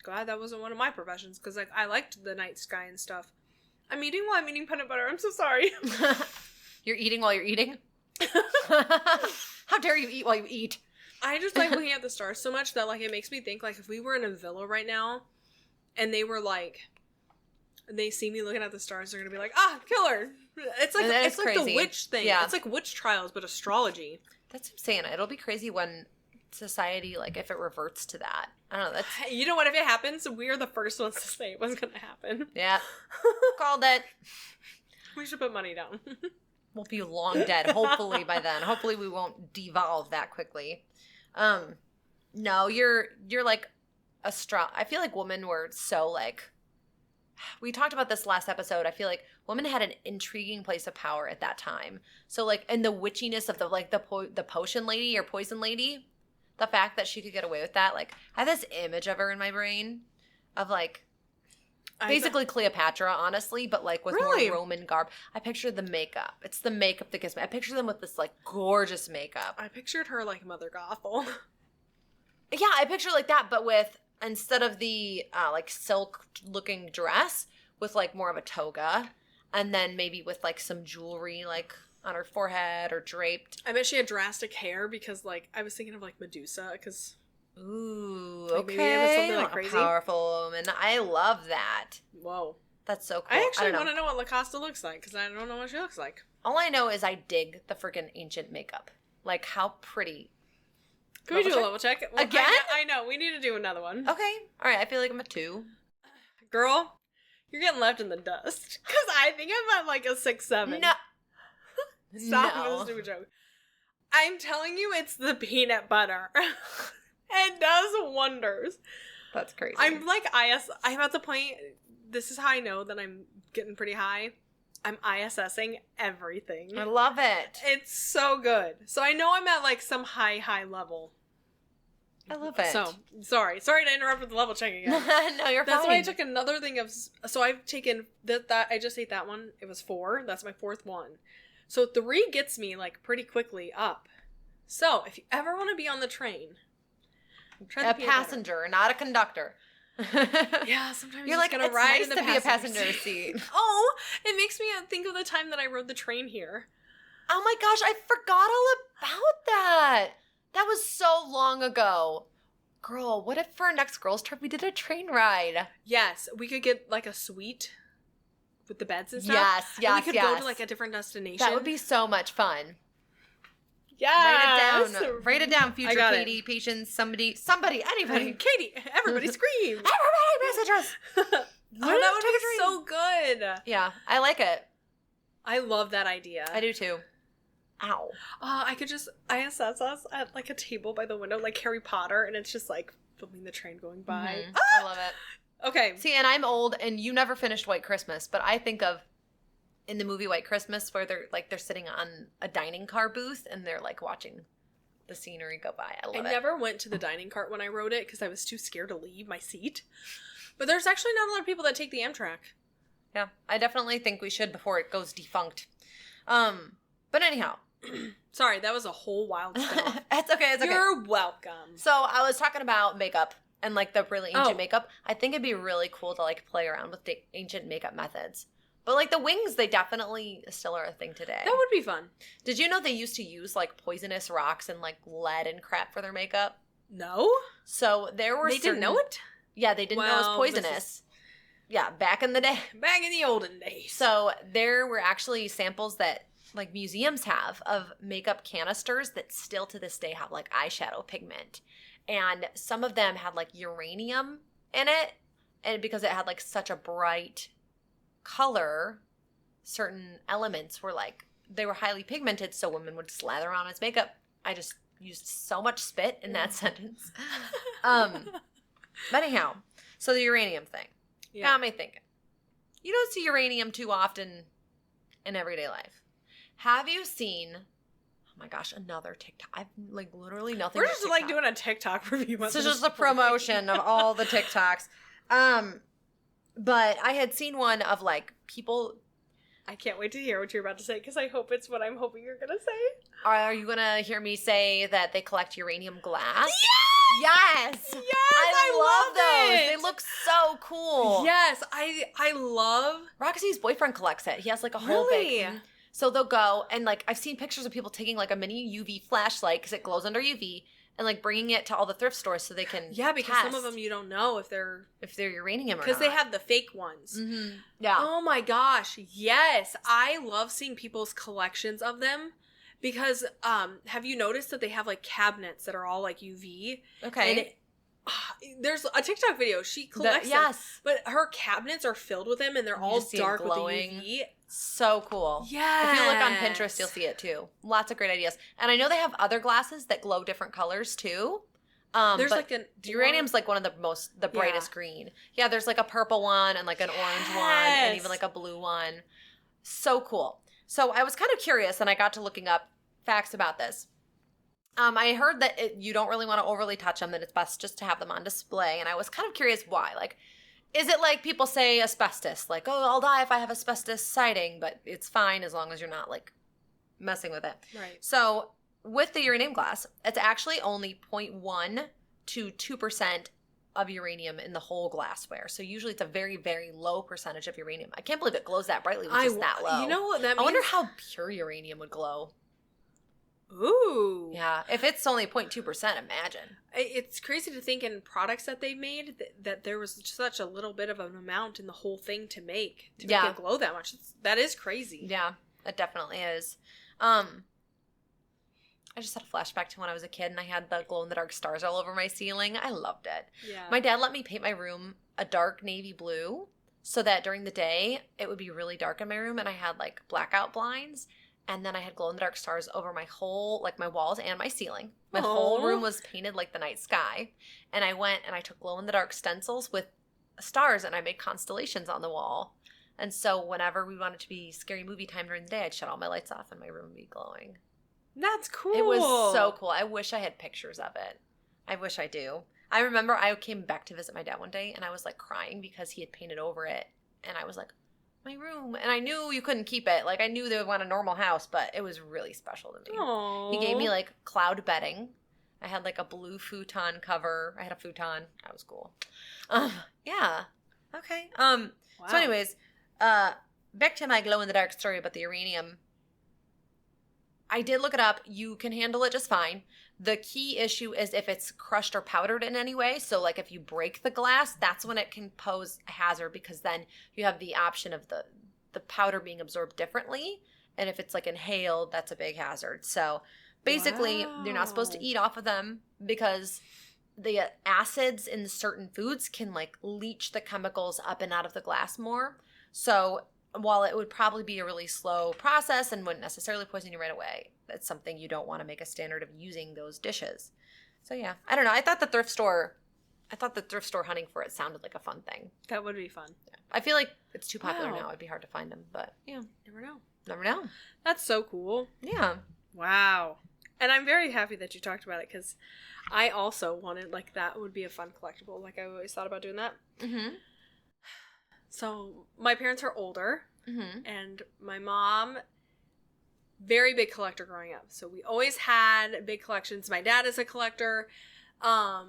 glad that wasn't one of my professions, because like I liked the night sky and stuff. I'm eating while I'm eating peanut butter. I'm so sorry. You're eating while you're eating? How dare you eat while you eat? I just like looking at the stars so much that like it makes me think like if we were in a villa right now and they were like, they see me looking at the stars, they're gonna be like, kill her. It's like the witch thing. Yeah. It's like witch trials, but astrology. That's what I'm saying. It'll be crazy when society, like, if it reverts to that. I don't know. That's... You know what? If it happens, we're the first ones to say what's gonna happen. Yeah. Called it. We should put money down. We'll be long dead, hopefully, by then. Hopefully we won't devolve that quickly. No, you're like I feel like women were so, like... We talked about this last episode. I feel like women had an intriguing place of power at that time. So, like, and the witchiness of the potion lady or poison lady, the fact that she could get away with that, like, I have this image of her in my brain of, like, Basically Cleopatra, honestly, but like with Really? more Roman garb. I picture the makeup. It's the makeup that gives me. I picture them with this like gorgeous makeup. I pictured her like Mother Gothel. Yeah, I picture like that, but with instead of the like silk looking dress, with like more of a toga, and then maybe with like some jewelry like on her forehead or draped. I bet she had drastic hair because like I was thinking of like Medusa because. Ooh, Like, maybe it was okay. something, like, crazy. A powerful woman. I love that. Whoa. That's so cool. I actually don't want to know what Lacosta looks like because I don't know what she looks like. All I know is I dig the freaking ancient makeup. Like, how pretty. Can we do a level check? Well, Again? I know. We need to do another one. Okay. All right. I feel like I'm a 2. Girl, you're getting left in the dust. Because I think I'm at like a 6-7. No. Stop No. with this stupid joke. I'm telling you, it's the peanut butter. It does wonders. That's crazy. I'm like I'm at the point, this is how I know that I'm getting pretty high. I'm ISSing everything. I love it. It's so good. So I know I'm at like some high level. I love it. So, sorry to interrupt with the level check again. No, you're fine. That's why I took another thing of, so I've taken that I just ate that one. It was 4. That's my 4th one. So 3 gets me like pretty quickly up. So if you ever want to be on the train, try a passenger, not a conductor. Yeah, sometimes You're like, gonna it's ride nice in the to be a passenger passenger seat. Oh, it makes me think of the time that I rode the train here. Oh my gosh, I forgot all about that. That was so long ago. Girl, what if for our next girls trip we did a train ride? Yes, we could get like a suite with the beds and stuff. Yes, and we could go to like a different destination. That would be so much fun. Yes. Write it down, future got Katie, patience, somebody, anybody. Katie, everybody scream. Everybody message us. Oh, that would be so good. Yeah, I like it. I love that idea. I do too. Ow. I could just ISS us at like a table by the window like Harry Potter and it's just like filming the train going by. Mm-hmm. I love it. Okay. See, and I'm old and you never finished White Christmas, but I think of in the movie White Christmas where they're sitting on a dining car booth and they're like watching the scenery go by. I love it. I never went to the dining cart when I rode it because I was too scared to leave my seat. But there's actually not a lot of people that take the Amtrak. Yeah, I definitely think we should before it goes defunct. But anyhow. Sorry, that was a whole wild spin-off. It's okay. You're welcome. So I was talking about makeup and like the really ancient makeup. I think it'd be really cool to like play around with the ancient makeup methods. But like the wings, they definitely still are a thing today. That would be fun. Did you know they used to use like poisonous rocks and like lead and crap for their makeup? No. So there were They didn't know it? Yeah, they didn't know it was poisonous. Yeah, back in the day. Back in the olden days. So there were actually samples that like museums have of makeup canisters that still to this day have like eyeshadow pigment. And some of them had like uranium in it. And because it had like such a bright color, certain elements were like, they were highly pigmented, so women would slather on its makeup. I just used so much spit in that sentence. But anyhow, so the uranium thing. Yeah. Got me thinking. You don't see uranium too often in everyday life. Have you seen, oh my gosh, another TikTok. I've like literally nothing. We're but just TikTok. like doing a TikTok review. This is just a promotion of all the TikToks. But I had seen one of like people. I can't wait to hear what you're about to say because I hope it's what I'm hoping you're going to say. Are you going to hear me say that they collect uranium glass? Yes! Yes! Yes! I love those. it! They look so cool. Yes, I love... Roxy's boyfriend collects it. He has like a whole Really? big... So they'll go and like I've seen pictures of people taking like a mini UV flashlight because it glows under UV and like bringing it to all the thrift stores so they can because some of them you don't know if they're uranium or not. because they have the fake ones. Mm-hmm. Yeah. Oh my gosh, yes! I love seeing people's collections of them because have you noticed that they have like cabinets that are all like UV? Okay. And there's a TikTok video. She collects them, but her cabinets are filled with them, and they're all dark with the UV. So cool. Yeah. If you look on Pinterest, you'll see it too. Lots of great ideas. And I know they have other glasses that glow different colors too. There's but like an uranium's like one of the brightest green. Yeah, there's like a purple one and like an orange one and even like a blue one. So cool. So I was kind of curious and I got to looking up facts about this. I heard that you don't really want to overly touch them, that it's best just to have them on display. And I was kind of curious why. Like, Is it like people say asbestos? Like, oh, I'll die if I have asbestos siding, but it's fine as long as you're not, like, messing with it. Right. So with the uranium glass, it's actually only 0.1 to 2% of uranium in the whole glassware. So usually it's a very, very low percentage of uranium. I can't believe it glows that brightly, which is that low. You know what that means? I wonder how pure uranium would glow. Ooh. Yeah, if it's only 0.2%, imagine. It's crazy to think in products that they made that there was such a little bit of an amount in the whole thing to make it glow that much. That is crazy. Yeah, it definitely is. I just had a flashback to when I was a kid and I had the glow-in-the-dark stars all over my ceiling. I loved it. Yeah. My dad let me paint my room a dark navy blue so that during the day it would be really dark in my room, and I had like blackout blinds, and then I had glow-in-the-dark stars over my whole, like my walls and my ceiling. My whole room was painted like the night sky, and I went and I took glow-in-the-dark stencils with stars and I made constellations on the wall. And so whenever we wanted to be scary movie time during the day, I'd shut all my lights off and my room would be glowing. That's cool. It was so cool. I wish I had pictures of it. I wish I do. I remember I came back to visit my dad one day and I was like crying because he had painted over it. And I was like, my room. And I knew you couldn't keep it. Like I knew they would want a normal house, but it was really special to me. Aww. He gave me like cloud bedding. I had like a blue futon cover. I had a futon. That was cool. Yeah. Okay. Wow. So anyways, back to my glow in the dark story about the uranium. I did look it up. You can handle it just fine. The key issue is if it's crushed or powdered in any way. So like if you break the glass, that's when it can pose a hazard, because then you have the option of the powder being absorbed differently. And if it's like inhaled, that's a big hazard. So basically, you're not supposed to eat off of them because the acids in certain foods can like leach the chemicals up and out of the glass more. So while it would probably be a really slow process and wouldn't necessarily poison you right away, that's something you don't want to make a standard of using those dishes. So yeah, I don't know. I thought the thrift store hunting for it sounded like a fun thing. That would be fun. Yeah. I feel like it's too popular now. It'd be hard to find them, but yeah, Never know. never know. That's so cool. Yeah. Wow. And I'm very happy that you talked about it, because I also wanted, like, that would be a fun collectible. Like, I always thought about doing that. Mm-hmm. So my parents are older, Mm-hmm. and my mom, very big collector growing up. So we always had big collections. My dad is a collector. Oh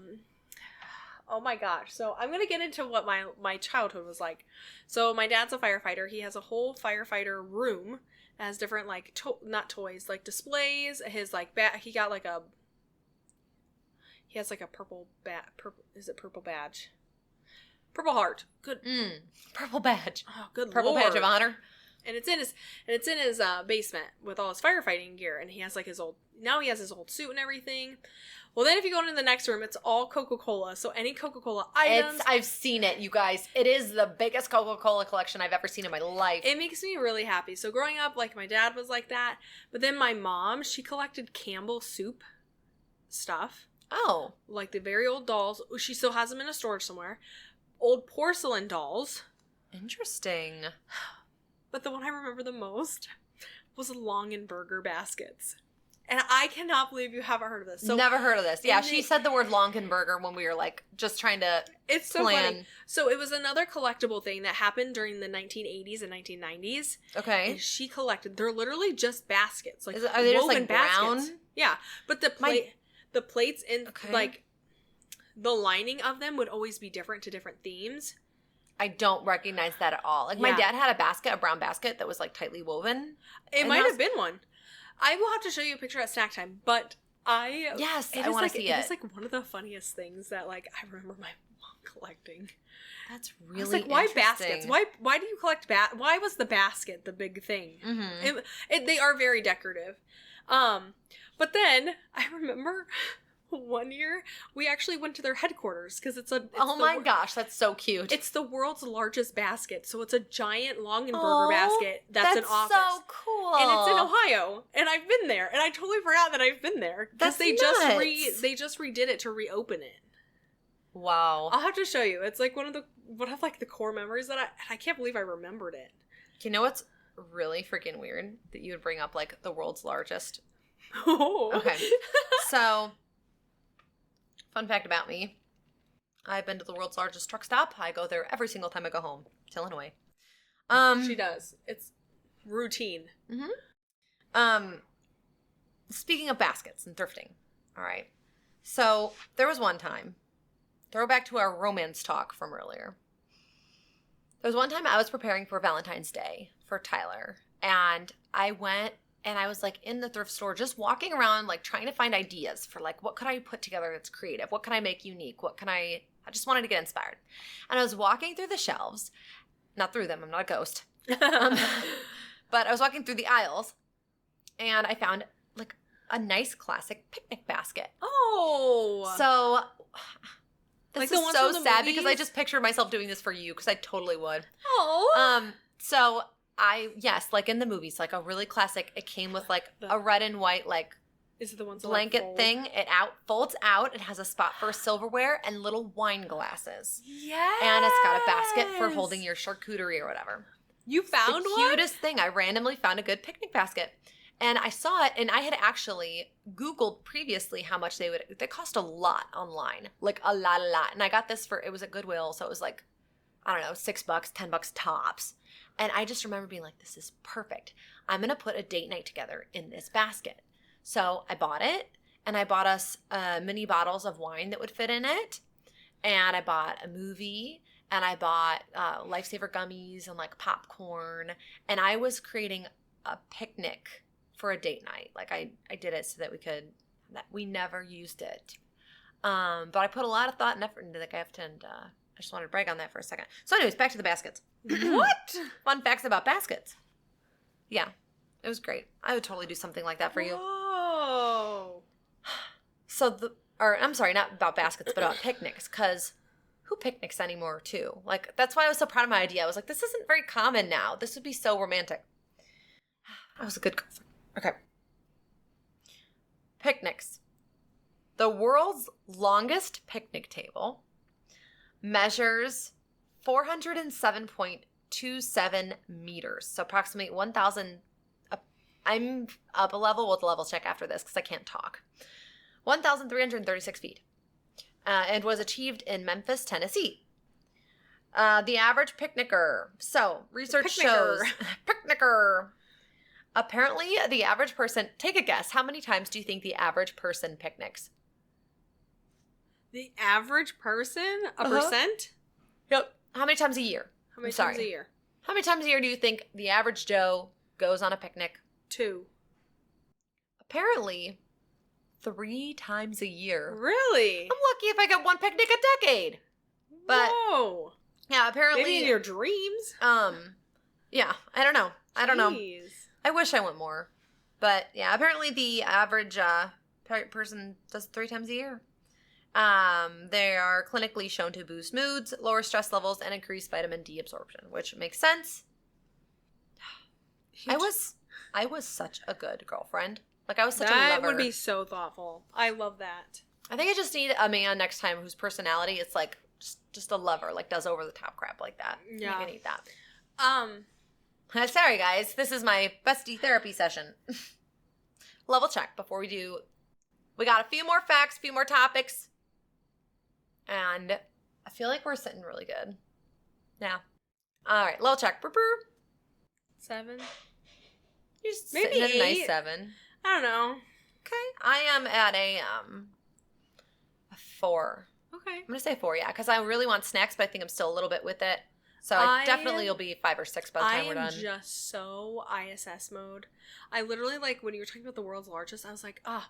my gosh. So I'm going to get into what my childhood was like. So my dad's a firefighter. He has a whole firefighter room that has different, like, not toys, like displays. His, like, he got like he has like a purple badge? Purple heart. Good. Purple badge. Oh, good Purple Lord. badge of honor. And it's in his basement with all his firefighting gear, and he has like his old suit and everything. Well, then if you go into the next room, it's all Coca-Cola. So any Coca-Cola items. I've seen it, you guys. It is the biggest Coca-Cola collection I've ever seen in my life. It makes me really happy. So growing up, like, my dad was like that, but then my mom, she collected Campbell soup stuff. Oh. Like the very old dolls. She still has them in a storage somewhere. Old porcelain dolls. Interesting. But the one I remember the most was Longenberger baskets. And I cannot believe you haven't heard of this. So never heard of this. Yeah, she said the word Longenberger when we were like just trying to It's so funny. So it was another collectible thing that happened during the 1980s and 1990s. Okay. And she collected, they're literally just baskets. Like, are they just like brown? baskets. Yeah. But the plates in, like, the lining of them would always be different to different themes. I don't recognize that at all. Like, my dad had a brown basket that was like tightly woven. It might have been one. I will have to show you a picture at snack time, but I want to see it. It is like one of the funniest things that, like, I remember my mom collecting. That's really I was like, why baskets? Why do you collect why was the basket the big thing? Mm-hmm. They are very decorative. But then I remember one year we actually went to their headquarters, because it's gosh, that's so cute. It's the world's largest basket, so it's a giant Longenberger basket that's an office. That's so cool. And it's in Ohio, and I've been there, and I totally forgot that I've been there, because they just redid it to reopen it. Wow. I'll have to show you. It's like one of the core memories that I can't believe I remembered it. You know what's really freaking weird? That you would bring up, like, the world's largest. Oh. Okay. So, fun fact about me. I've been to the world's largest truck stop. I go there every single time I go home to Illinois. She does. It's routine. Speaking of baskets and thrifting. All right. So there was one time, throwback to our romance talk from earlier. There was one time I was preparing for Valentine's Day for Tyler, and I went and I was like in the thrift store just walking around like trying to find ideas for like what could I put together that's creative? What can I make unique? I just wanted to get inspired. And I was walking through the shelves, not through them, I'm not a ghost. But I was walking through the aisles and I found like a nice classic picnic basket. Oh. So Like this the is ones so from the sad because I movies? just pictured myself doing this for you because I totally would. Oh. So yes, like in the movies, like a really classic, it came with like a red and white like Is it the ones that blanket like, fold? thing. It folds out. It has a spot for silverware and little wine glasses. Yes. And it's got a basket for holding your charcuterie or whatever. You found the one? cutest thing. I randomly found a good picnic basket. And I saw it, and I had actually Googled previously how much they cost a lot online. Like a lot. And I got this it was at Goodwill, so it was like, I don't know, $6, $10 tops. And I just remember being like, this is perfect. I'm going to put a date night together in this basket. So I bought it, and I bought us mini bottles of wine that would fit in it. And I bought a movie, and I bought Lifesaver gummies and like popcorn. And I was creating a picnic for a date night. Like I did it so that we never used it. But I put a lot of thought and effort into the gift, and I just wanted to brag on that for a second. So anyways, back to the baskets. What? Fun facts about baskets. Yeah, it was great. I would totally do something like that for you. Oh. So I'm sorry, not about baskets, but about picnics, because who picnics anymore too? Like, that's why I was so proud of my idea. I was like, this isn't very common now. This would be so romantic. I was a good girlfriend. Okay. Picnics. The world's longest picnic table measures 407.27 meters. So approximately 1,000. I'm up a level. We'll level check after this because I can't talk. 1,336 feet. And was achieved in Memphis, Tennessee. The average picnicker. So research shows. Picnicker. Apparently, the average person, take a guess. How many times do you think the average person picnics? The average person? A percent? Yep. How many times a year? How many times a year? How many times a year do you think the average Joe goes on a picnic? 2. Apparently, 3 times a year. Really? I'm lucky if I get one picnic a decade. But whoa. yeah, apparently. Maybe in your dreams. Yeah, I don't know. I don't know. Jeez. I wish I went more. But yeah, apparently the average person does 3 times a year. They are clinically shown to boost moods, lower stress levels, and increase vitamin D absorption, which makes sense. I was such a good girlfriend. Like, I was such a lover. That would be so thoughtful. I love that. I think I just need a man next time whose personality it's like just a lover, like does over the top crap like that. Yeah. I think I need that. Sorry, guys. This is my bestie therapy session. Level check before we do. We got a few more facts, a few more topics. And I feel like we're sitting really good. Yeah. All right. Level check. 7. You're Maybe sitting at a nice 8. 7. I don't know. Okay. I am at a 4. Okay. I'm going to say 4, yeah, because I really want snacks, but I think I'm still a little bit with it. So I definitely will be 5 or 6 by the time we're done. I am just so ISS mode. I literally, like, when you were talking about the world's largest, I was like, and,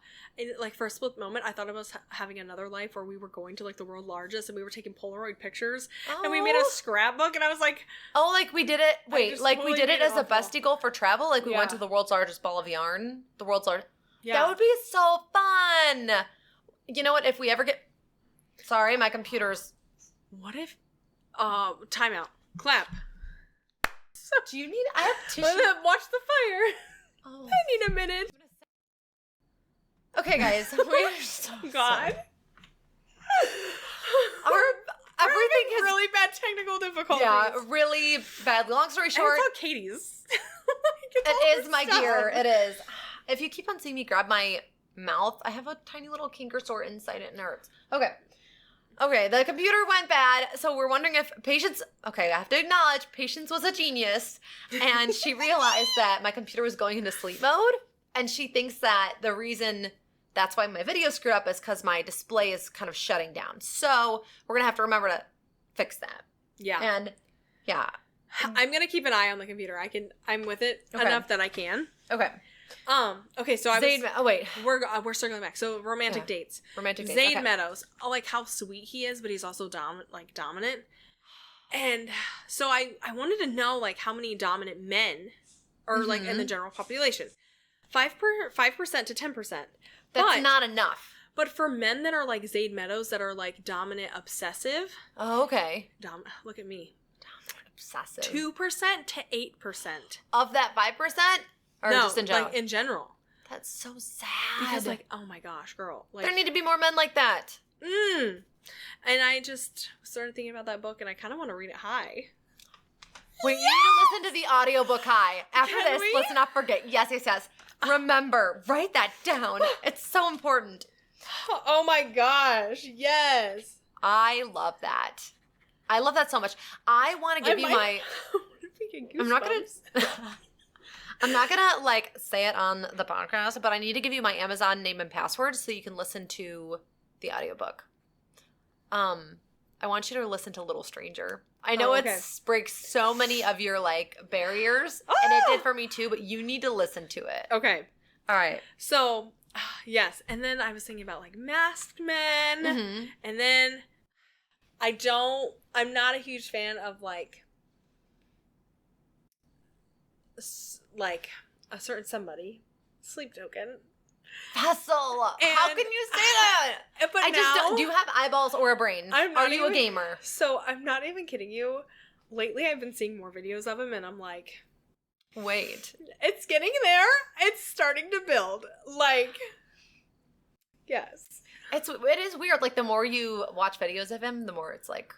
like, for a split moment, I thought I was having another life where we were going to, like, the world's largest, and we were taking Polaroid pictures, and we made a scrapbook, and I was like... Oh, like, we did it... Wait, like, totally we did it as a awful. bestie goal for travel? Like, we went Yeah. to the world's largest ball of yarn? The world's largest... Yeah. That would be so fun! You know what? If we ever get... Sorry, my computer's... What if... timeout. Clap. Do you need... I have tissue. Watch the fire. Oh. I need a minute. Okay, guys. We're so God. Everything is... really bad technical difficulties. Yeah, really badly. Long story short... I thought Katie's. It is my gear. It is. If you keep on seeing me grab my mouth, I have a tiny little kinker sore inside it and it hurts. Okay. Okay, the computer went bad, so we're wondering if Patience... Okay, I have to acknowledge, Patience was a genius, and she realized that my computer was going into sleep mode, and she thinks that the reason that's why my video screwed up is because my display is kind of shutting down. So we're going to have to remember to fix that. Yeah. And, yeah. I'm going to keep an eye on the computer. I'm with it enough that I can. Okay. Okay, so I was... Oh, wait. We're circling back. So romantic dates. Romantic dates, Zayd okay. Meadows. I like how sweet he is, but he's also dominant. And so I wanted to know, like, how many dominant men are, like, in the general population. 5% to 10%. That's not enough. But for men that are like Zayd Meadows, that are, like, dominant obsessive... Oh, okay. Look at me. Dominant obsessive. 2% to 8%. Of that 5%? Or no, just in general? like, in general. That's so sad. Because, like, oh my gosh, girl. Like, there need to be more men like that. And I just started thinking about that book, and I kind of want to read it high. Wait, you need to listen to the audiobook high. After Can this, we? let's not forget. Yes. Remember, write that down. It's so important. Oh my gosh, yes. I love that. I love that so much. I want to give you my... I'm not going to... I'm not going to, like, say it on the podcast, but I need to give you my Amazon name and password so you can listen to the audiobook. I want you to listen to Little Stranger. I know it breaks so many of your, like, barriers, and it did for me too, but you need to listen to it. Okay. All right. So, yes, and then I was thinking about, like, masked men, and then I'm not a huge fan of, like a certain somebody, Sleep Token. Vessel, how can you say that? But I just don't. Do you have eyeballs or a brain? Are you a gamer? So I'm not even kidding you. Lately, I've been seeing more videos of him, and I'm like, wait, it's getting there. It's starting to build. Like, yes, it is weird. Like, the more you watch videos of him, the more it's like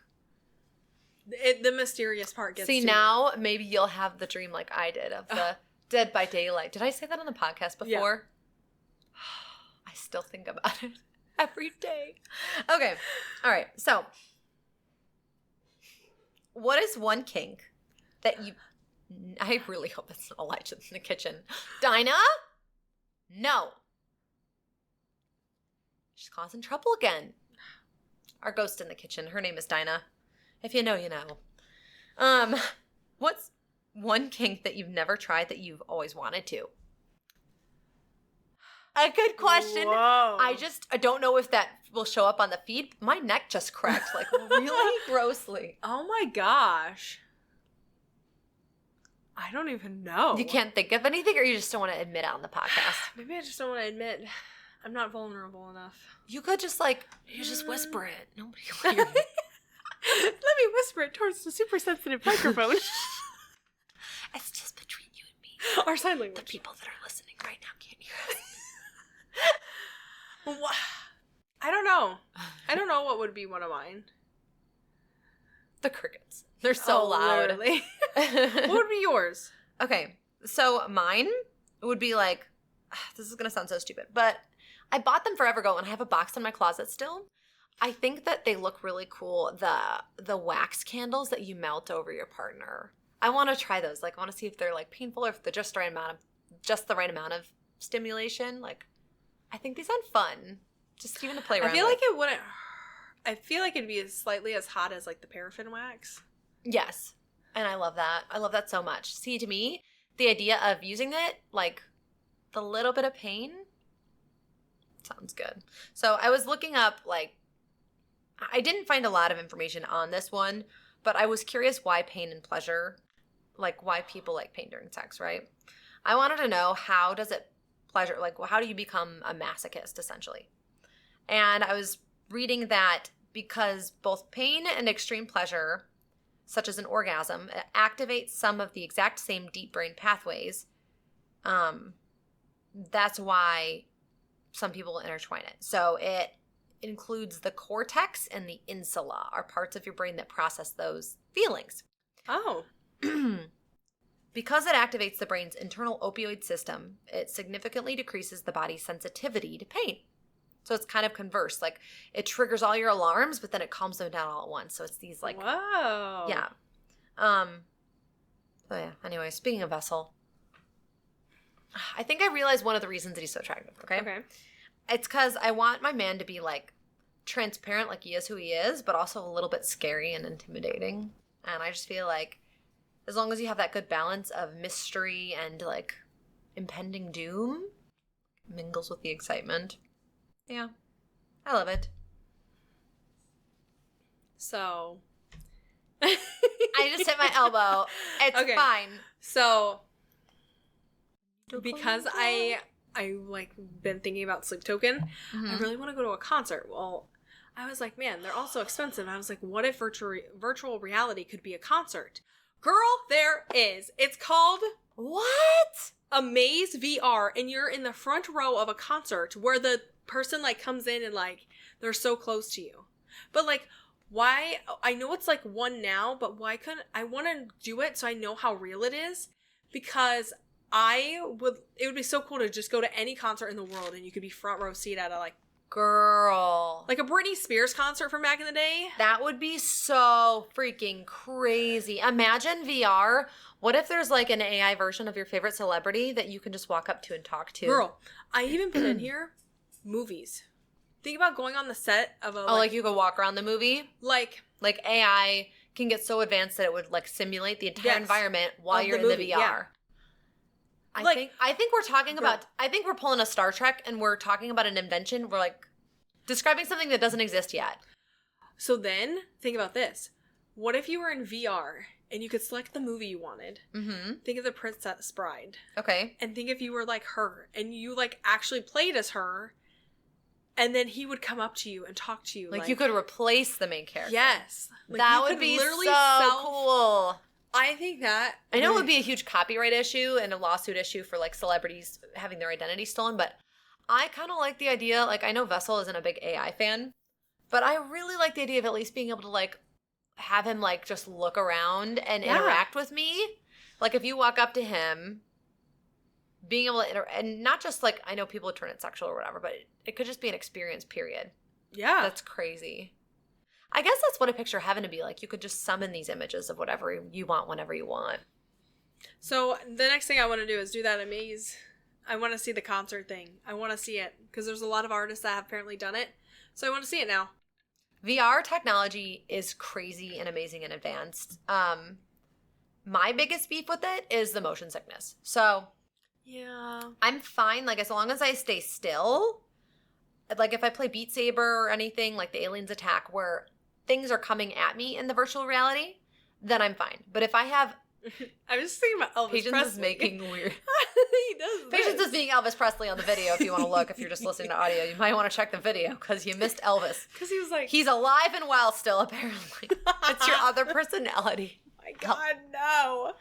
the mysterious part gets. See, now maybe you'll have the dream like I did of the Dead by Daylight. Did I say that on the podcast before? Yeah. I still think about it every day. Okay. All right. So, what is one kink that you... I really hope it's not Elijah in the kitchen. Dinah? No. She's causing trouble again. Our ghost in the kitchen. Her name is Dinah. If you know, you know. What's one kink that you've never tried that you've always wanted to? A good question. Whoa. I don't know if that will show up on the feed. My neck just cracked, like, really grossly. Oh my gosh. I don't even know. You can't think of anything, or you just don't want to admit it on the podcast? Maybe I just don't want to admit I'm not vulnerable enough. You could just, like, you just whisper it. Nobody will hear you. Let me whisper it towards the super sensitive microphone. It's just between you and me. Our sign language. The people that are listening right now can't hear us. I don't know. I don't know what would be one of mine. The crickets. They're so loud. Literally. What would be yours? Okay, so mine would be like, this is going to sound so stupid, but I bought them forever ago and I have a box in my closet still. I think that they look really cool. The wax candles that you melt over your partner. I want to try those. Like, I want to see if they're, like, painful or if they're just the right amount of stimulation. Like, I think they sound fun. Just even to play around. I feel like it wouldn't. I feel like it'd be slightly as hot as, like, the paraffin wax. Yes, and I love that. I love that so much. See, to me, the idea of using it, like, the little bit of pain, sounds good. So I was looking up, like, I didn't find a lot of information on this one, but I was curious why pain and pleasure, like, why people like pain during sex, right? I wanted to know, how does it pleasure, like, how do you become a masochist, essentially? And I was reading that because both pain and extreme pleasure, such as an orgasm, activates some of the exact same deep brain pathways. That's why some people intertwine it. So it includes the cortex and the insula, are parts of your brain that process those feelings. Oh. Because it activates the brain's internal opioid system, it significantly decreases the body's sensitivity to pain. So it's kind of converse. Like, it triggers all your alarms, but then it calms them down all at once. So it's these, like... Whoa. Yeah. Oh, yeah. Anyway, speaking of Vessel, I think I realized one of the reasons that he's so attractive, okay? Okay. It's because I want my man to be, like, transparent, like he is who he is, but also a little bit scary and intimidating. And I just feel like as long as you have that good balance of mystery and, like, impending doom, mingles with the excitement. Yeah. I love it. So... I just hit my elbow. It's Okay. fine. So... Because I like been thinking about Sleep Token, I really want to go to a concert. Well, I was like, man, they're all so expensive. I was like, what if virtual reality could be a concert? Girl, there is. It's called What? Amaze VR, and you're in the front row of a concert where the person like comes in and like they're so close to you. But like, why? I know it's like one now, but why couldn't I want to do it so I know how real it is? Because it would be so cool to just go to any concert in the world and you could be front row seat at a Girl. like a Britney Spears concert from back in the day. That would be so freaking crazy. Imagine VR. What if there's like an AI version of your favorite celebrity that you can just walk up to and talk to? Girl, I even put in here movies. Think about going on the set of a like you could walk around the movie? like AI can get so advanced that it would like simulate the entire Yes. environment while Of you're the in movie, the VR. yeah. I think we're talking Girl. about I think we're pulling a Star Trek and we're talking about an invention. We're like describing something that doesn't exist yet. So then think about this. What if you were in VR and you could select the movie you wanted? Mm-hmm. Think of the Princess Bride. Okay. And think if you were like her and you like actually played as her and then he would come up to you and talk to you. Like you could replace the main character. Yes. Like, that you would could be literally so cool. I think that... I know it would be a huge copyright issue and a lawsuit issue for like celebrities having their identity stolen, but I kind of like the idea. Like I know Vessel isn't a big AI fan, but I really like the idea of at least being able to like have him like just look around and interact with me. Like if you walk up to him, being able to and not just like I know people would turn it sexual or whatever, but it could just be an experience. Period. Yeah. That's crazy. I guess that's what I picture heaven to be like. You could just summon these images of whatever you want whenever you want. So the next thing I want to do is do that Amaze. I want to see the concert thing. I want to see it because there's a lot of artists that have apparently done it. So I want to see it now. VR technology is crazy and amazing and advanced. My biggest beef with it is the motion sickness. So yeah, I'm fine. Like as long as I stay still, like if I play Beat Saber or anything like the Aliens Attack where things are coming at me in the virtual reality, then I'm fine. But if I have I was just thinking about Elvis Patience Presley. is making weird. He does. Patience is being Elvis Presley on the video. If you want to look, if you're just listening to audio, you might want to check the video because you missed Elvis. Because he was like, He's alive and well still, apparently. It's your other personality. my God, no.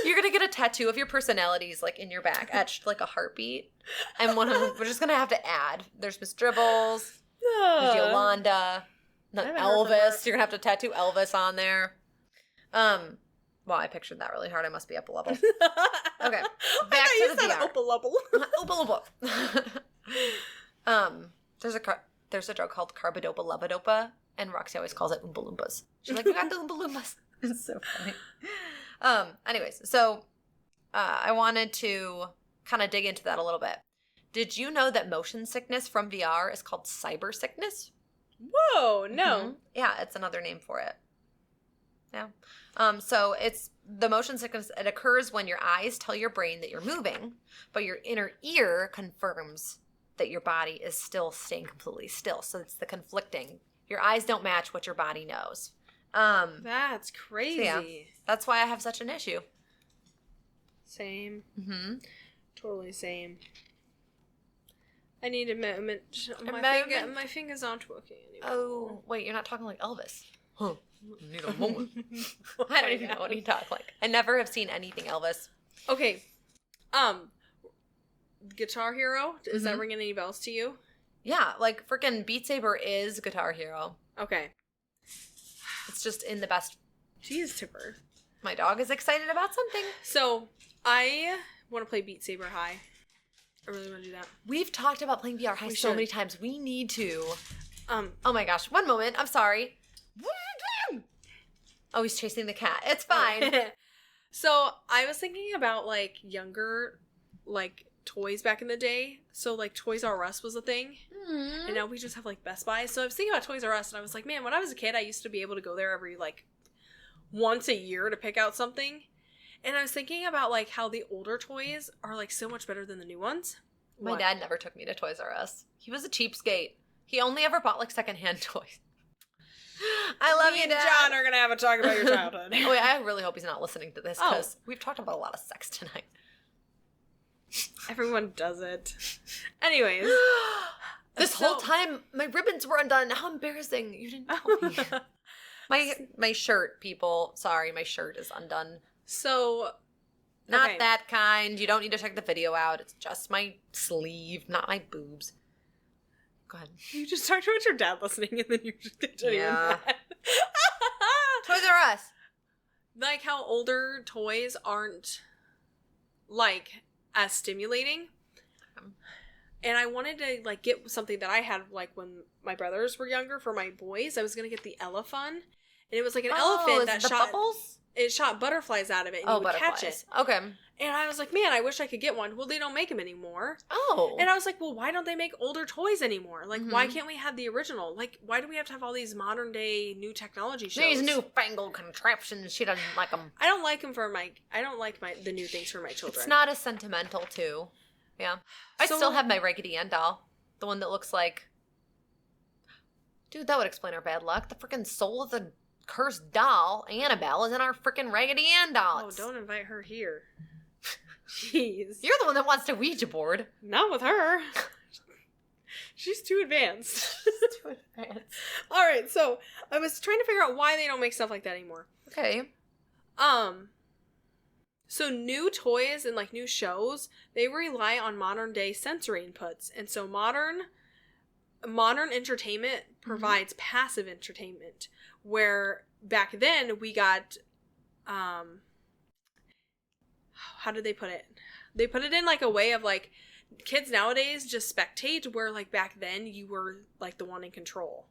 You're gonna get a tattoo of your personalities like in your back, etched like a heartbeat. And one of them, we're just gonna have to add. There's Miss Dribbles. There's Yolanda. Not I haven't heard from her. Elvis. You're gonna have to tattoo Elvis on there. Well, I pictured that really hard. I must be up a level. Okay, back to the VR. Opal. There's a drug called carbidopa levodopa, and Roxy always calls it Oompa Loompas. She's like, we got the Oompa Loompas. It's so funny. Anyways, so I wanted to kind of dig into that a little bit. Did you know that motion sickness from VR is called cyber sickness? Whoa, no. Mm-hmm. Yeah, it's another name for it. Yeah. So it's the motion sickness. It occurs when your eyes tell your brain that you're moving, but your inner ear confirms that your body is still staying completely still. So it's the conflicting. Your eyes don't match what your body knows. That's crazy. So yeah, that's why I have such an issue. Same. Mm-hmm. Totally same. I need a moment. My fingers aren't working anymore. Oh, wait, you're not talking like Elvis. Huh. I need a moment. I don't even know what he talked like. I never have seen anything Elvis. Okay. Guitar Hero? Is that ringing any bells to you? Yeah, like freaking Beat Saber is Guitar Hero. Okay. It's just in the best. Jeez, Tipper. My dog is excited about something. So, I want to play Beat Saber High. I really want to do that. We've talked about playing VR Heist so many times. We need to. Oh my gosh. One moment. I'm sorry. What are you doing? Oh, he's chasing the cat. It's fine. So I was thinking about like younger, like toys back in the day. So like Toys R Us was a thing. Mm-hmm. And now we just have like Best Buy. So I was thinking about Toys R Us and I was like, man, when I was a kid, I used to be able to go there every like once a year to pick out something. And I was thinking about like how the older toys are like so much better than the new ones. My dad never took me to Toys R Us. He was a cheapskate. He only ever bought like secondhand toys. I love you, Dad. Me and John are gonna have a talk about your childhood. Oh, wait, I really hope he's not listening to this because we've talked about a lot of sex tonight. Everyone does it. Anyways. This whole time, my ribbons were undone. How embarrassing. You didn't tell me. My shirt, people. Sorry, my shirt is undone. So, not that kind. You don't need to check the video out. It's just my sleeve, not my boobs. Go ahead. You just talked about your dad listening and then you just get to yeah. Toys R Us. Like how older toys aren't like as stimulating. And I wanted to like get something that I had like when my brothers were younger for my boys. I was gonna get the Elefun. And it was like an elephant that shot bubbles? It shot butterflies out of it and you would catch it. Okay. And I was like, man, I wish I could get one. Well, they don't make them anymore. Oh. And I was like, well, why don't they make older toys anymore? Like, why can't we have the original? Like, why do we have to have all these modern day new technology shows? These newfangled contraptions. She doesn't like them. I don't like them the new things for my children. It's not as sentimental, too. Yeah. I still have my Raggedy Ann doll. The one that looks like... Dude, that would explain our bad luck. The freaking soul of the cursed doll, Annabelle, is in our freaking Raggedy Ann doll. Oh, don't invite her here. Jeez. You're the one that wants to Ouija board. Not with her. She's too advanced. Alright, so I was trying to figure out why they don't make stuff like that anymore. Okay. So new toys and like new shows, they rely on modern day sensory inputs. And so modern entertainment provides passive entertainment. Where back then we got how did they put it? They put it in like a way of like kids nowadays just spectate, where like back then you were like the one in control.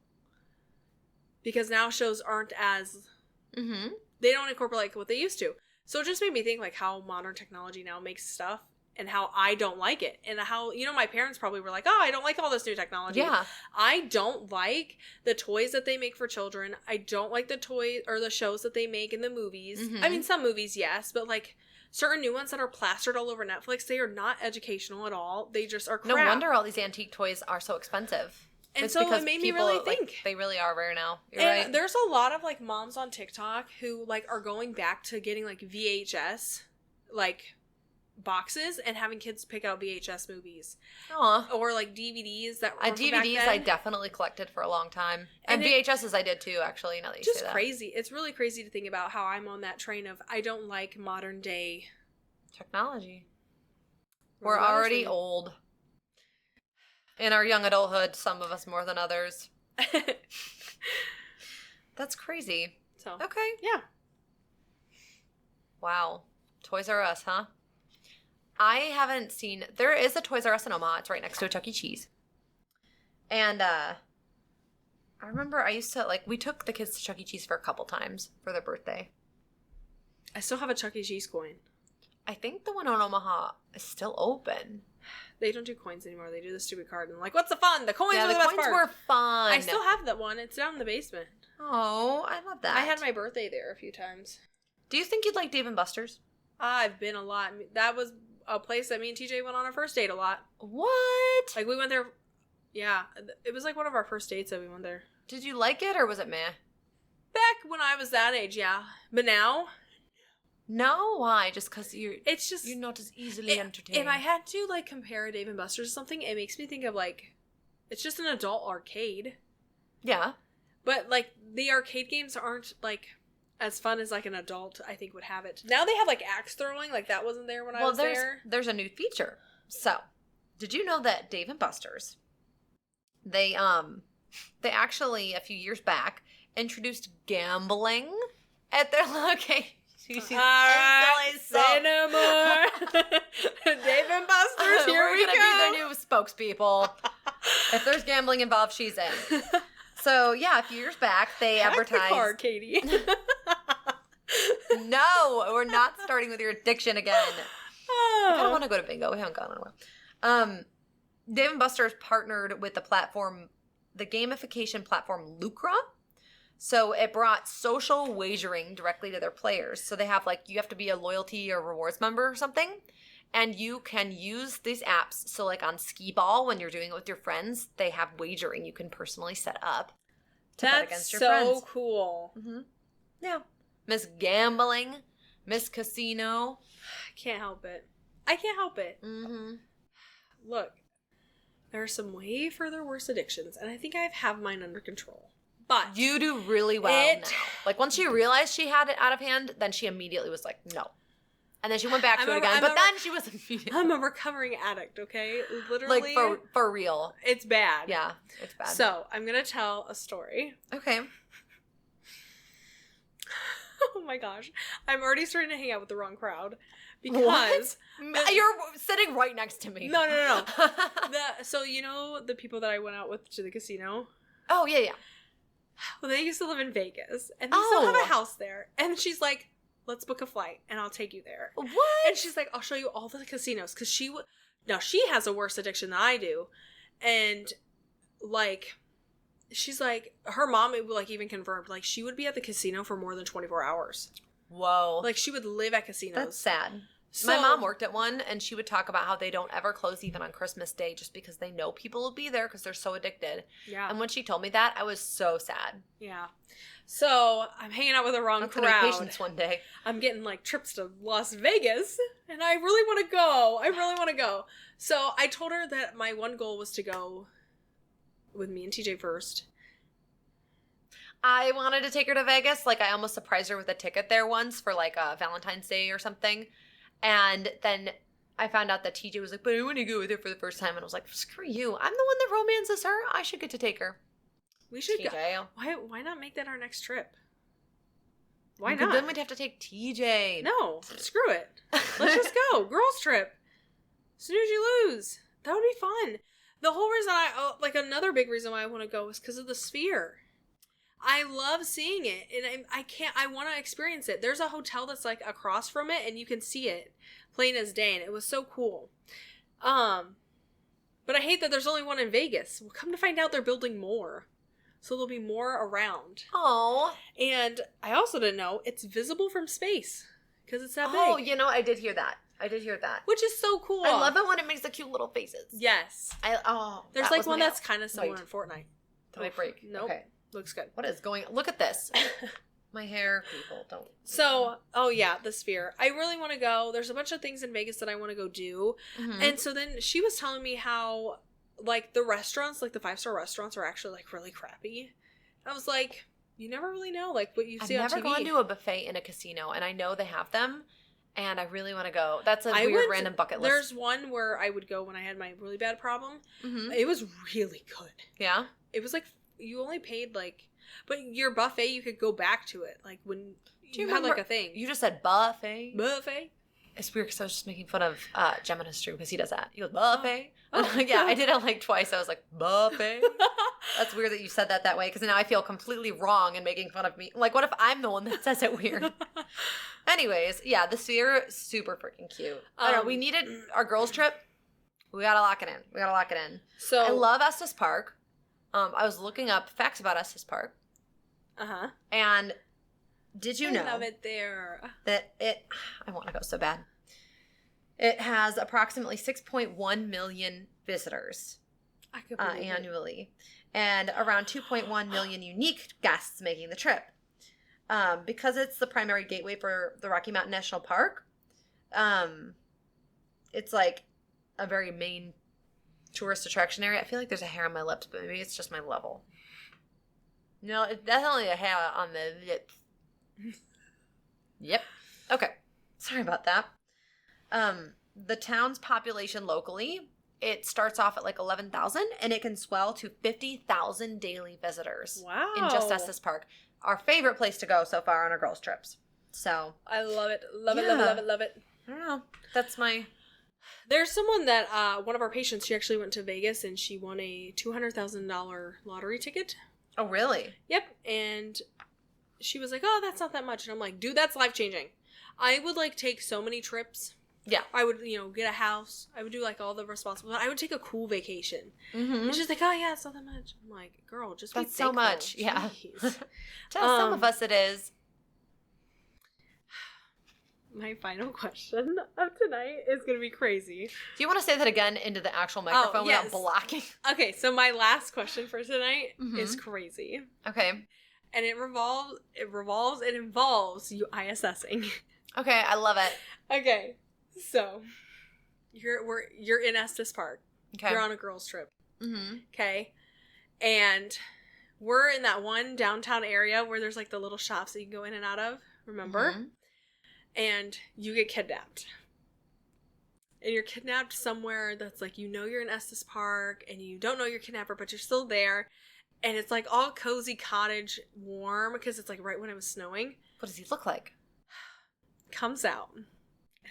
Because now shows aren't as they don't incorporate like what they used to. So it just made me think like how modern technology now makes stuff and how I don't like it. And how, you know, my parents probably were like, oh, I don't like all this new technology. Yeah. I don't like the toys that they make for children. I don't like the toys or the shows that they make in the movies. I mean, some movies, yes, but like certain new ones that are plastered all over Netflix, they are not educational at all. They just are crap. No wonder all these antique toys are so expensive. And it's so because it made me people, really think. Like, they really are rare now. You're and right. There's a lot of like moms on TikTok who like are going back to getting like VHS like boxes and having kids pick out VHS movies. Aww. Or like DVDs that were DVDs I definitely collected for a long time. And VHSs I did too, actually, now that you say that. Just crazy. It's really crazy to think about how I'm on that train of I don't like modern day technology. We're already old. In our young adulthood, some of us more than others. That's crazy. So okay. Yeah. Wow. Toys R Us, huh? I haven't seen... There is a Toys R Us in Omaha. It's right next to a Chuck E. Cheese. And I remember I used to... Like, we took the kids to Chuck E. Cheese for a couple times for their birthday. I still have a Chuck E. Cheese coin. I think the one in Omaha is still open. They don't do coins anymore. They do the stupid card. And I'm like, what's the fun? The coins were the best part. The coins were fun. I still have that one. It's down in the basement. Oh, I love that. I had my birthday there a few times. Do you think you'd like Dave & Buster's? I've been a lot. That was a place that me and TJ went on our first date a lot. What? Like, we went there. Yeah. It was like one of our first dates that we went there. Did you like it or was it meh? Back when I was that age, yeah. But now... No, why? Just because you're not as easily entertained. If I had to like compare Dave & Buster's to something, it makes me think of like, it's just an adult arcade. Yeah. But like the arcade games aren't like as fun as like an adult I think would have it. Now they have like axe throwing, like that wasn't there when I was there. There's a new feature. So, did you know that Dave & Buster's, they actually a few years back introduced gambling at their location? She's say no more. Dave and Buster's, here we go. We're going to be their new spokespeople. If there's gambling involved, she's in. So, yeah, a few years back, they advertised. The car, Katie. No, we're not starting with your addiction again. I kind of want to go to bingo. We haven't gone in a while. Dave and Buster's partnered with the gamification platform Lucra. So it brought social wagering directly to their players. So they have you have to be a loyalty or rewards member or something. And you can use these apps. So on Skee Ball, when you're doing it with your friends, they have wagering you can personally set up to bet against your friends. That's so cool. Mm-hmm. Yeah. Miss Gambling, Miss Casino. I can't help it. Mm-hmm. Look, there are some way further worse addictions, and I think I have mine under control. But you do really well now. Once she realized she had it out of hand, then she immediately was like, no. And then she went back to it again, but then she was immediately... I'm a recovering addict, okay? Literally. For real. It's bad. Yeah, it's bad. So, I'm going to tell a story. Okay. Oh my gosh. I'm already starting to hang out with the wrong crowd. Because... What? You're sitting right next to me. No. So, the people that I went out with to the casino? Oh, yeah. Well, they used to live in Vegas, and they still have a house there. And she's like, let's book a flight, and I'll take you there. What? And she's like, I'll show you all the casinos, because she has a worse addiction than I do. And, she's like, her mom, even confirmed, she would be at the casino for more than 24 hours. Whoa. She would live at casinos. That's sad. My mom worked at one, and she would talk about how they don't ever close even on Christmas Day just because they know people will be there because they're so addicted. Yeah. And when she told me that, I was so sad. Yeah. So, I'm hanging out with the wrong crowd. Patience one day. I'm getting, trips to Las Vegas, and I really want to go. So, I told her that my one goal was to go with me and TJ first. I wanted to take her to Vegas. I almost surprised her with a ticket there once for, a Valentine's Day or something. And then I found out that TJ was like, but I want to go with her for the first time. And I was like, screw you. I'm the one that romances her. I should get to take her. We should TJ. go. Why not make that our next trip? Why But not? Then we'd have to take TJ. No, screw it. Let's just go. Girls trip. Snooze, you lose. That would be fun. The whole reason another big reason why I want to go is because of the Sphere. I love seeing it, and I want to experience it. There's a hotel that's across from it, and you can see it plain as day, and it was so cool. But I hate that there's only one in Vegas. Well, come to find out they're building more, so there'll be more around. Oh, and I also didn't know it's visible from space because it's that big. Oh, I did hear that. Which is so cool. I love it when it makes the cute little faces. Yes. There's one that's kind of similar in Fortnite. Did I break? Nope. Okay. Looks good. What is going on? Look at this. My hair, people, don't. So, the Sphere. I really want to go. There's a bunch of things in Vegas that I want to go do. Mm-hmm. And so then she was telling me how, the restaurants, the 5-star restaurants are actually, really crappy. I was like, you never really know, what you see on TV. I've never gone to a buffet in a casino, and I know they have them, and I really want to go. That's a weird random bucket list. There's one where I would go when I had my really bad problem. Mm-hmm. It was really good. Yeah? It was you only paid but your buffet you could go back to it when you had a thing. You just said buffet. Buffet. It's weird because I was just making fun of Gemini's Stream because he does that. He goes buffet. Oh. Yeah, I did it twice. I was like buffet. That's weird that you said that way because now I feel completely wrong and making fun of me. What if I'm the one that says it weird? Anyways, yeah, the Sphere super freaking cute. I don't know. We needed our girls trip. We gotta lock it in. So I love Estes Park. I was looking up facts about Estes Park. Uh-huh. And did you know I love it there. That I want to go so bad. It has approximately 6.1 million visitors annually. And around 2.1 million unique guests making the trip. Because it's the primary gateway for the Rocky Mountain National Park, it's a very main tourist attraction area. I feel like there's a hair on my lips, but maybe it's just my level. No, it's definitely a hair on the lips. Yep. Okay. Sorry about that. The town's population locally, it starts off at 11,000 and it can swell to 50,000 daily visitors. Wow. In just Estes Park. Our favorite place to go so far on our girls' trips. So. I love it. Love it, love it, love it, love it. I don't know. That's my... There's someone that, one of our patients, she actually went to Vegas and she won a $200,000 lottery ticket. Oh, really? Yep. And she was like, oh, that's not that much. And I'm like, dude, that's life-changing. I would, like, take so many trips. Yeah. I would, get a house. I would do, like, all the responsible. I would take a cool vacation. Mm-hmm. And she's like, oh, yeah, it's not that much. I'm like, girl, just be That's so thankful. much. Yeah. Jeez. To some of us it is. My final question of tonight is going to be crazy. Do you want to say that again into the actual microphone without blocking? Okay, so my last question for tonight is crazy. Okay. And it involves you ISSing. Okay, I love it. Okay. So, you're in Estes Park. Okay. You're on a girls' trip. Mm-hmm. Okay. And we're in that one downtown area where there's like the little shops that you can go in and out of. Remember? Mm-hmm. And you get kidnapped. And you're kidnapped somewhere that's like, you're in Estes Park and you don't know your kidnapper, but you're still there. And it's like all cozy cottage warm because it's like right when it was snowing. What does he look like? Comes out.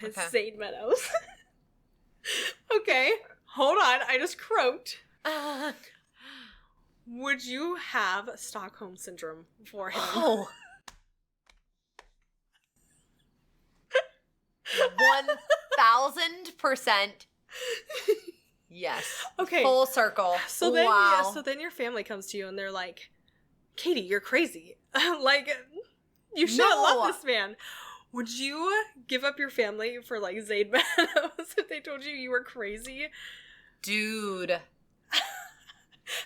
It's Okay. Zane Meadows. Okay, hold on. I just croaked. Would you have Stockholm Syndrome for him? Oh. 1,000%. Yes. Okay. Full circle. So then, wow. so then your family comes to you and they're like, Katie, you're crazy. Like, you shouldn't love this man. Would you give up your family for, like, Zayd Meadows if they told you were crazy? Dude.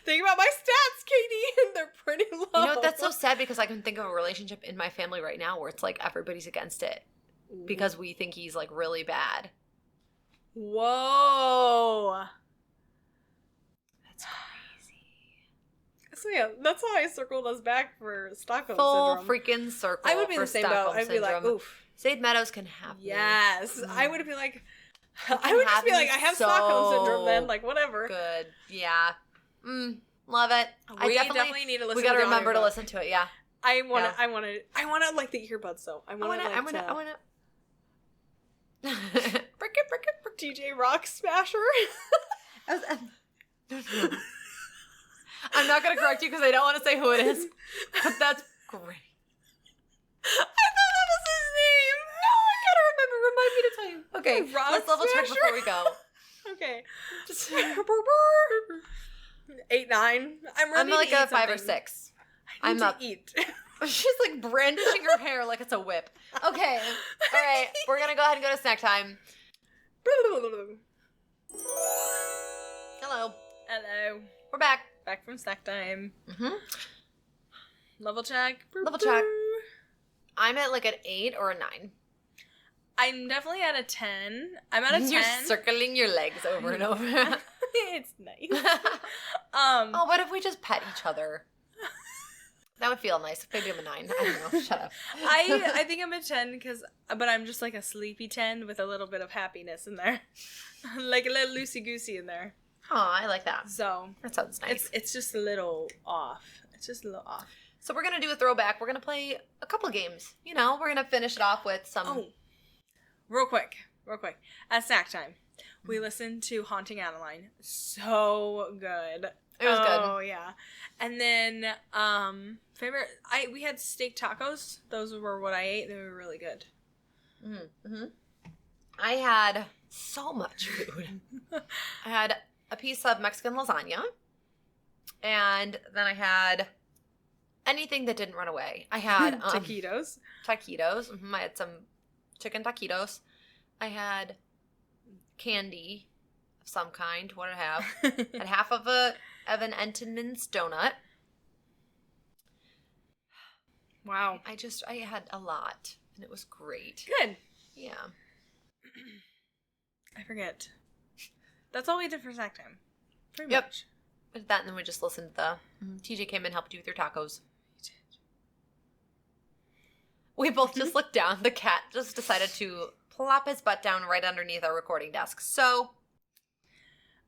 Think about my stats, Katie, and they're pretty low. You know what? That's so sad because I can think of a relationship in my family right now where it's like everybody's against it because we think he's, like, really bad. Whoa. That's crazy. So yeah, that's how I circled us back for Stockholm Full Syndrome. freaking circle. I would be in for the same boat. Stockholm I'd be like, syndrome. oof. Zayd Meadows can have me. Yes. Mm. I would be like, I would just be like, I have so Stockholm Syndrome then, like, whatever. Good. Yeah. Love it. We definitely need to listen to We gotta the remember to audiobook. listen to it, yeah. I wanna like the earbuds though. I wanna. Brick it. DJ Rock Smasher. I'm not gonna correct you because I don't want to say who it is, but that's great. I thought that was his name. No, I gotta remember. Remind me to tell you. Okay, Rock let's level check Smasher. before we go. Okay. 8, 9. I'm ready I'm to like eat a 5 or something. 6. I need I'm up. to eat. She's like brandishing her hair like it's a whip. Okay, all right, we're gonna go ahead and go to snack time. Hello, we're back. Back from snack time. Mm-hmm. Level check. Level check. I'm at like an 8 or a 9. I'm definitely at a 10. I'm at a 10. You're circling your legs over and over. It's nice. Oh, what if we just pet each other? That would feel nice. Maybe I'm a 9. I don't know. Shut up. I think I'm a 10 but I'm just like a sleepy 10 with a little bit of happiness in there. Like a little loosey-goosey in there. Aw, I like that. So. That sounds nice. It's just a little off. It's just a little off. So we're going to do a throwback. We're going to play a couple games. You know, we're going to finish it off with some... Oh. Real quick. At snack time, we listened to Haunting Adeline. So good. It was good. Oh, yeah. And then, we had steak tacos. Those were what I ate. They were really good. Mm-hmm. I had so much food. I had a piece of Mexican lasagna. And then I had anything that didn't run away. I had... Taquitos. Taquitos. I had some chicken taquitos. I had candy of some kind. What did I have? Had half of an Entenmann's donut. Wow. I had a lot, and it was great. Good. Yeah. I forget. That's all we did for snack time. Pretty Yep. much. We did that, and then we just listened to TJ came in, helped you with your tacos. We both just looked down. The cat just decided to plop his butt down right underneath our recording desk. So,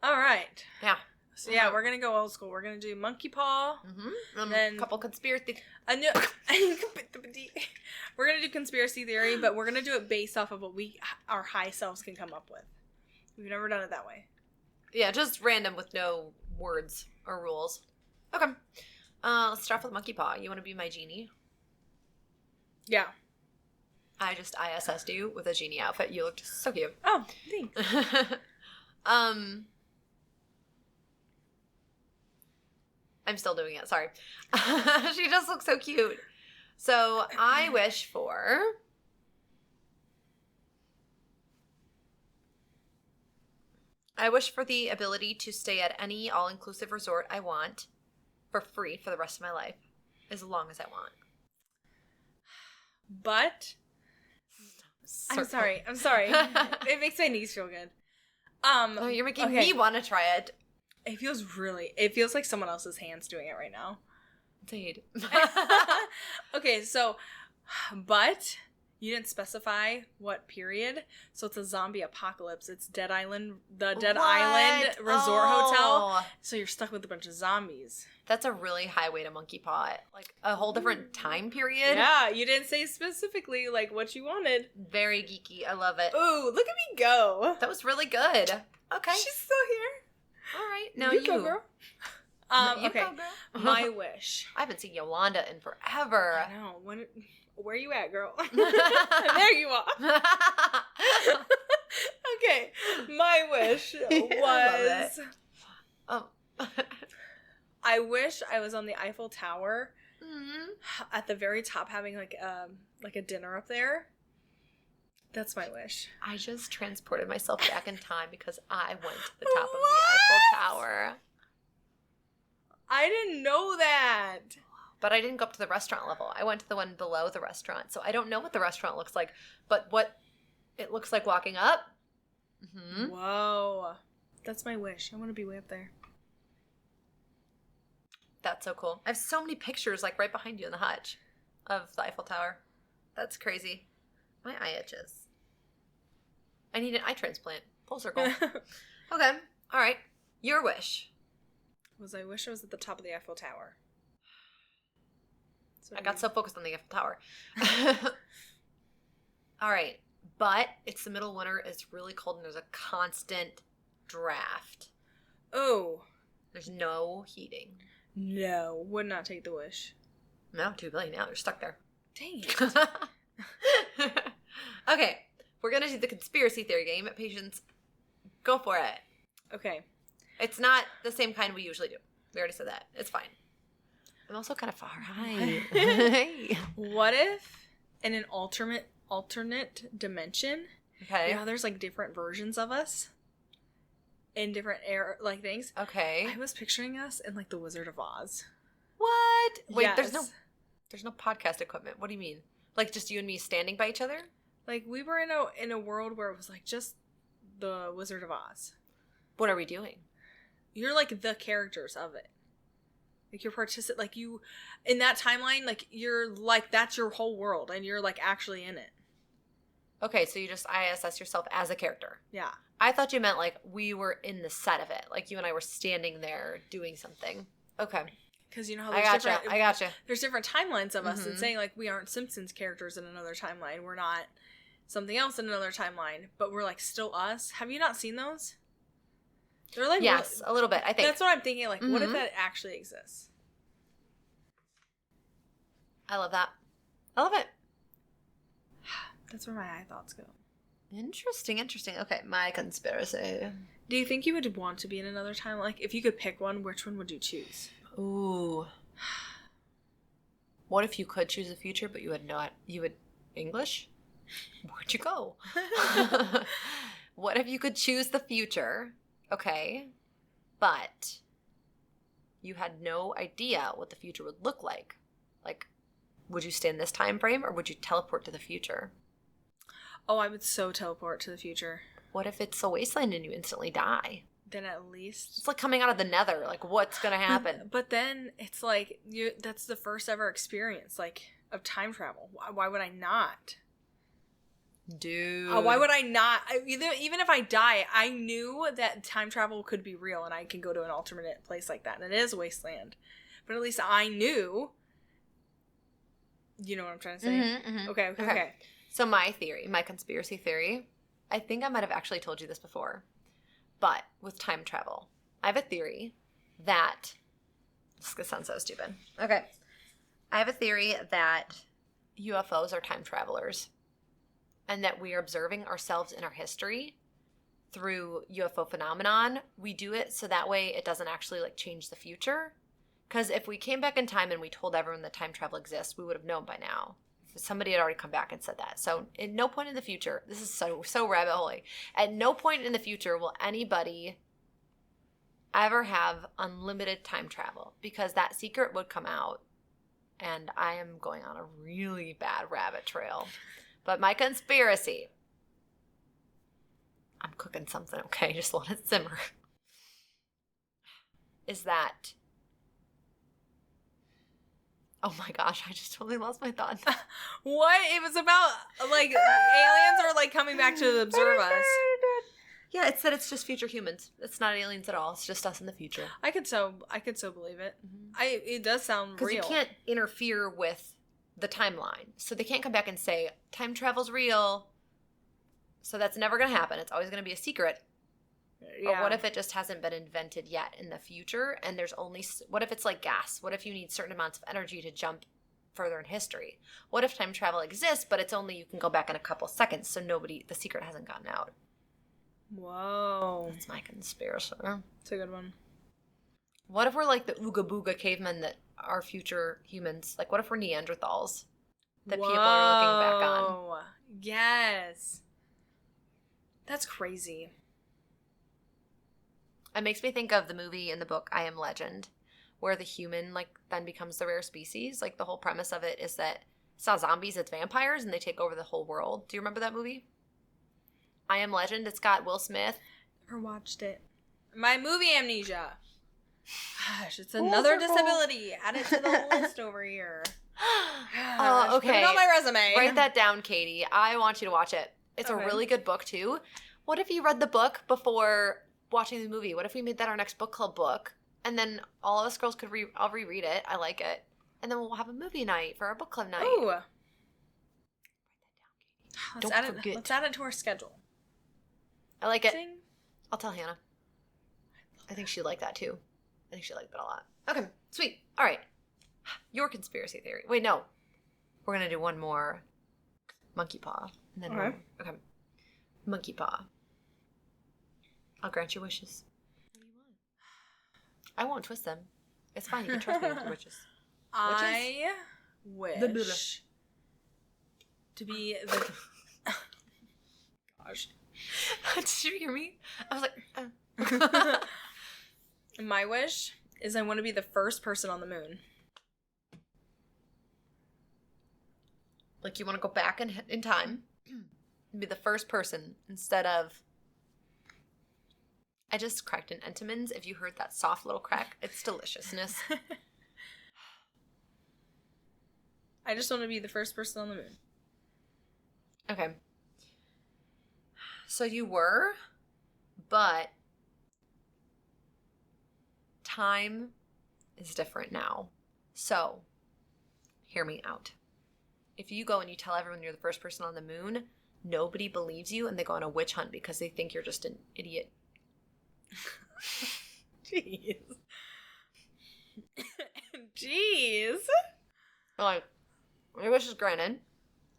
all right. yeah. So yeah, we're gonna go old school. We're gonna do monkey paw. Then a couple conspiracy. We're gonna do conspiracy theory, but we're gonna do it based off of what our high selves can come up with. We've never done it that way. Yeah, just random with no words or rules. Okay. Let's start off with monkey paw. You want to be my genie? Yeah. I just ISS'd you with a genie outfit. You looked so cute. Oh, thanks. I'm still doing it. Sorry. She just looks so cute. So I wish for... the ability to stay at any all-inclusive resort I want for free for the rest of my life, as long as I want. But... I'm sorry. It makes my knees feel good. Oh, you're making me want to try it. It feels like someone else's hand's doing it right now. Indeed. Okay, so, but you didn't specify what period, so it's a zombie apocalypse. It's the Dead Island Resort Hotel. So you're stuck with a bunch of zombies. That's a really high way to monkey paw it. Like a whole different time period. Yeah, you didn't say specifically like what you wanted. Very geeky. I love it. Ooh, look at me go. That was really good. Okay. She's still here. All right, now you go, girl. Okay. Go, girl. My wish. I haven't seen Yolanda in forever. I know. Where you at, girl? There you are. Okay. My wish was... Oh. I wish I was on the Eiffel Tower at the very top having like a dinner up there. That's my wish. I just transported myself back in time because I went to the top of the Eiffel Tower. I didn't know that. But I didn't go up to the restaurant level. I went to the one below the restaurant. So I don't know what the restaurant looks like, but what it looks like walking up. Mm-hmm. Whoa. That's my wish. I want to be way up there. That's so cool. I have so many pictures like right behind you in the hutch of the Eiffel Tower. That's crazy. My eye itches. I need an eye transplant. Full circle. Okay. All right. Your wish. I wish I was at the top of the Eiffel Tower. I got so focused on the Eiffel Tower. All right. But it's the middle of winter. It's really cold and there's a constant draft. Oh. There's no heating. No. Would not take the wish. No, too late now. You're stuck there. Dang it. Okay. We're going to do the conspiracy theory game. Patience, go for it. Okay. It's not the same kind we usually do. We already said that. It's fine. I'm also kind of far. Hi. Hey. What if in an alternate dimension, okay, you know, there's like different versions of us in different things. Okay. I was picturing us in like the Wizard of Oz. What? Wait, yes. there's no podcast equipment. What do you mean? Like just you and me standing by each other? Like we were in a world where it was like just the Wizard of Oz. What are we doing? You're like the characters of it. Like you're like you in that timeline, like you're like that's your whole world and you're like actually in it. Okay, so you just ISS yourself as a character. Yeah. I thought you meant like we were in the set of it. Like you and I were standing there doing something. Okay. Because you know how I gotcha. There's different timelines of us and saying like we aren't Simpsons characters in another timeline. We're not something else in another timeline, but we're like still us. Have you not seen those? They're like yes, a little bit. I think that's what I'm thinking. Like, what if that actually exists? I love that. I love it. That's where my eye thoughts go. Interesting. Okay, my conspiracy. Do you think you would want to be in another time? Like, if you could pick one, which one would you choose? Ooh. What if you could choose a future, but you would English? Where'd you go? What if you could choose the future? Okay. But you had no idea what the future would look like. Like, would you stay in this time frame or would you teleport to the future? Oh, I would so teleport to the future. What if it's a wasteland and you instantly die? Then at least it's like coming out of the nether. Like, what's gonna happen? But then it's like that's the first ever experience like of time travel. Why would I not? Dude. Why would I not? Even if I die, I knew that time travel could be real and I can go to an alternate place like that. And it is Wasteland. But at least I knew. You know what I'm trying to say? Mm-hmm. Okay. So my conspiracy theory, I think I might have actually told you this before, but with time travel, I have a theory that, this is going to sound so stupid. Okay. I have a theory that UFOs are time travelers. And that we are observing ourselves in our history through UFO phenomenon. We do it so that way it doesn't actually like change the future. Because if we came back in time and we told everyone that time travel exists, we would have known by now. Somebody had already come back and said that. So at no point in the future, this is so rabbit hole-y. At no point in the future will anybody ever have unlimited time travel, because that secret would come out and I am going on a really bad rabbit trail. But my conspiracy, I'm cooking something, okay? Just let it simmer. Is that, oh my gosh, I just totally lost my thought. What? It was about, like, aliens are, like, coming back to observe us. Yeah, it's that it's just future humans. It's not aliens at all. It's just us in the future. I could so believe it. Mm-hmm. It does sound real. Because you can't interfere with the timeline. So they can't come back and say, time travel's real. So that's never going to happen. It's always going to be a secret. Yeah. Or what if it just hasn't been invented yet in the future? And there's only, what if it's like gas? What if you need certain amounts of energy to jump further in history? What if time travel exists, but it's only you can go back in a couple seconds, so the secret hasn't gotten out? Whoa. That's my conspiracy. It's a good one. What if we're like the Ooga Booga cavemen that are future humans? Like, what if we're Neanderthals that people are looking back on? Yes. That's crazy. It makes me think of the movie and the book I Am Legend, where the human, like, then becomes the rare species. Like, the whole premise of it is that it's not zombies, it's vampires, and they take over the whole world. Do you remember that movie? I Am Legend. It's got Will Smith. Never watched it. My movie amnesia. Gosh, it's another disability. Add it to the list over here. Okay. Put it on my resume. Write that down, Katie. I want you to watch it. It's a really good book, too. What if you read the book before watching the movie? What if we made that our next book club book? And then all of us girls could I'll reread it. I like it. And then we'll have a movie night for our book club night. Ooh. Write that down, Katie. Let's add it to our schedule. I like it. Ding. I'll tell Hannah. I think she'd like that, too. I think she liked that a lot. Okay, sweet. All right. Your conspiracy theory. Wait, no. We're going to do one more monkey paw. And then okay. Monkey paw. I'll grant your wishes. What do you want? I won't twist them. It's fine. You can trust me with your wishes. I wish to be the... Gosh. Did you hear me? I was like... My wish is I want to be the first person on the moon. Like, you want to go back in time and be the first person instead of... I just cracked an Entenmann's. If you heard that soft little crack, it's deliciousness. I just want to be the first person on the moon. Okay. So you were, but time is different now. So, hear me out. If you go and you tell everyone you're the first person on the moon, nobody believes you and they go on a witch hunt because they think you're just an idiot. Jeez. Jeez. Like, my wish is granted.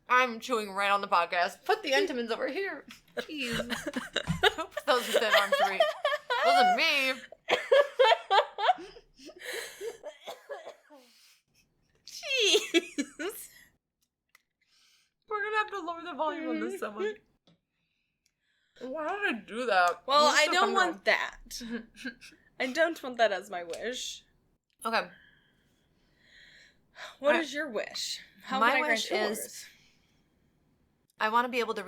I'm chewing right on the podcast. Put the Entenmann's over here. Jeez. Who put those within arm's reach? Wasn't me. Jeez. We're gonna have to lower the volume on this someone. Why did I do that? Well, I don't want that. I don't want that as my wish. Okay. What is your wish? How my can I wish grant yours? is I want to be able to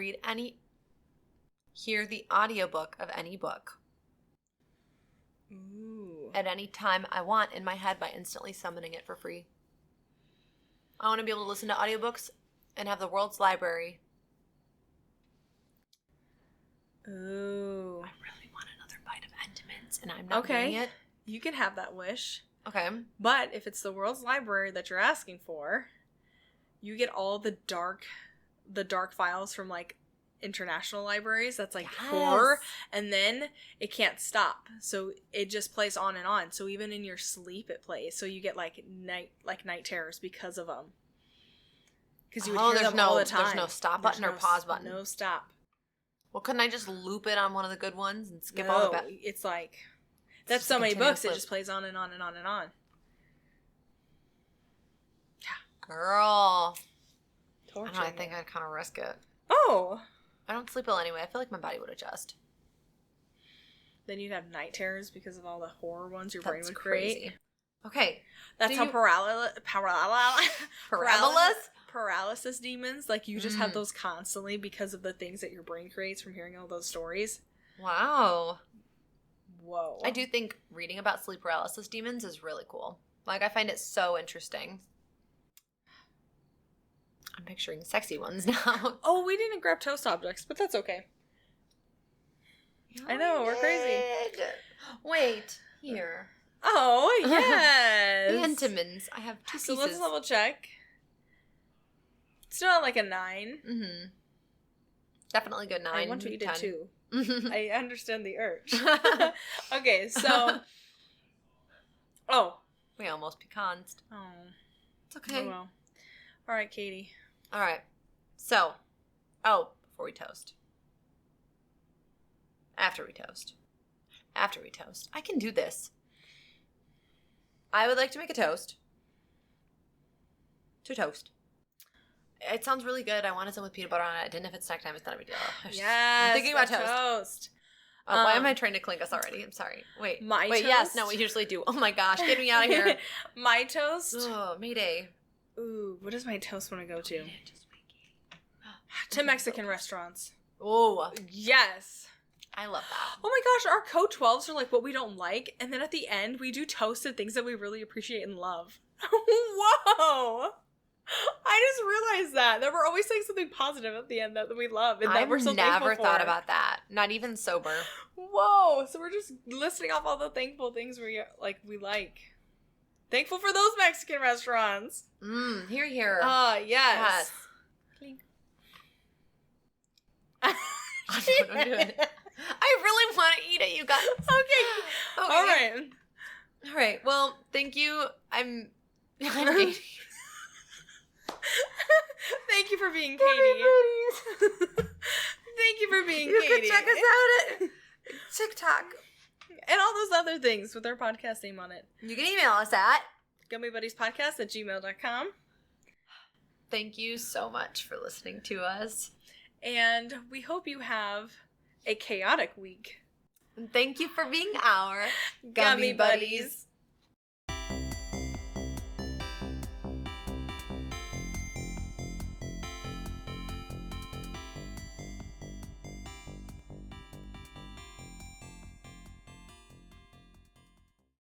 hear the audiobook of any book. Ooh. At any time I want in my head by instantly summoning it for free. I want to be able to listen to audiobooks and have the world's library Ooh. I really want another bite of Entenmann's, and I'm not getting it. You can have that wish. Okay. But if it's the world's library that you're asking for, you get all the dark files from, like, international libraries. That's, like, horror. And then it can't stop. So it just plays on and on. So even in your sleep, it plays. So you get, like, night terrors because of them. Because you would hear them all the time. There's no stop button or pause button. No stop. Well, couldn't I just loop it on one of the good ones and skip all the bad? It's like... That's so many books, it just plays on and on and on and on. Yeah. Girl. Torture. I think I'd kind of risk it. Oh! I don't sleep well anyway. I feel like my body would adjust. Then you'd have night terrors because of all the horror ones your brain would create. Okay. That's how paralysis demons, like, you just have those constantly because of the things that your brain creates from hearing all those stories. Wow. Whoa. I do think reading about sleep paralysis demons is really cool. Like, I find it so interesting. I'm picturing sexy ones now. Oh, we didn't grab toast objects, but that's okay. I know, we're crazy. Wait, here. Oh, yes. The Entenmann's. I have 2 pieces. So let's level check. Still at like a 9. Mm-hmm. Definitely good 9. I want to eat 10. it too. I understand the urge. Okay, so... Oh. We almost pecans. Oh. It's okay. Oh, well. All right, Katie. All right. So, before we toast. After we toast. I can do this. I would like to make a toast. To toast. It sounds really good. I wanted some with peanut butter on it. I didn't know if it's snack time. It's not a big deal. Yes. I'm thinking about toast. Why am I trying to clink us already? I'm sorry. Wait, toast? Yes. No, we usually do. Oh my gosh. Get me out of here. My toast? Oh, Mayday. Ooh, what does my toast want to go to? To Mexican restaurants. Oh. Yes. I love that. Oh my gosh, our code 12s are like what we don't like, and then at the end we do toasted things that we really appreciate and love. Whoa! I just realized that we're always saying something positive at the end that we love, and that we're so thankful for. I've never thought about that. Not even sober. Whoa! So we're just listing off all the thankful things we like. Thankful for those Mexican restaurants. Hear, hear. Yes. Clink. I'm doing it. I really want to eat it, you guys. Okay. All right. All right. Well, thank you. I'm Thank you for being Katie. Thank you for being Katie. You can check us out at TikTok. And all those other things with our podcast name on it. You can email us at gummybuddyspodcast@gmail.com. Thank you so much for listening to us. And we hope you have a chaotic week. And thank you for being our Gummy Buddies.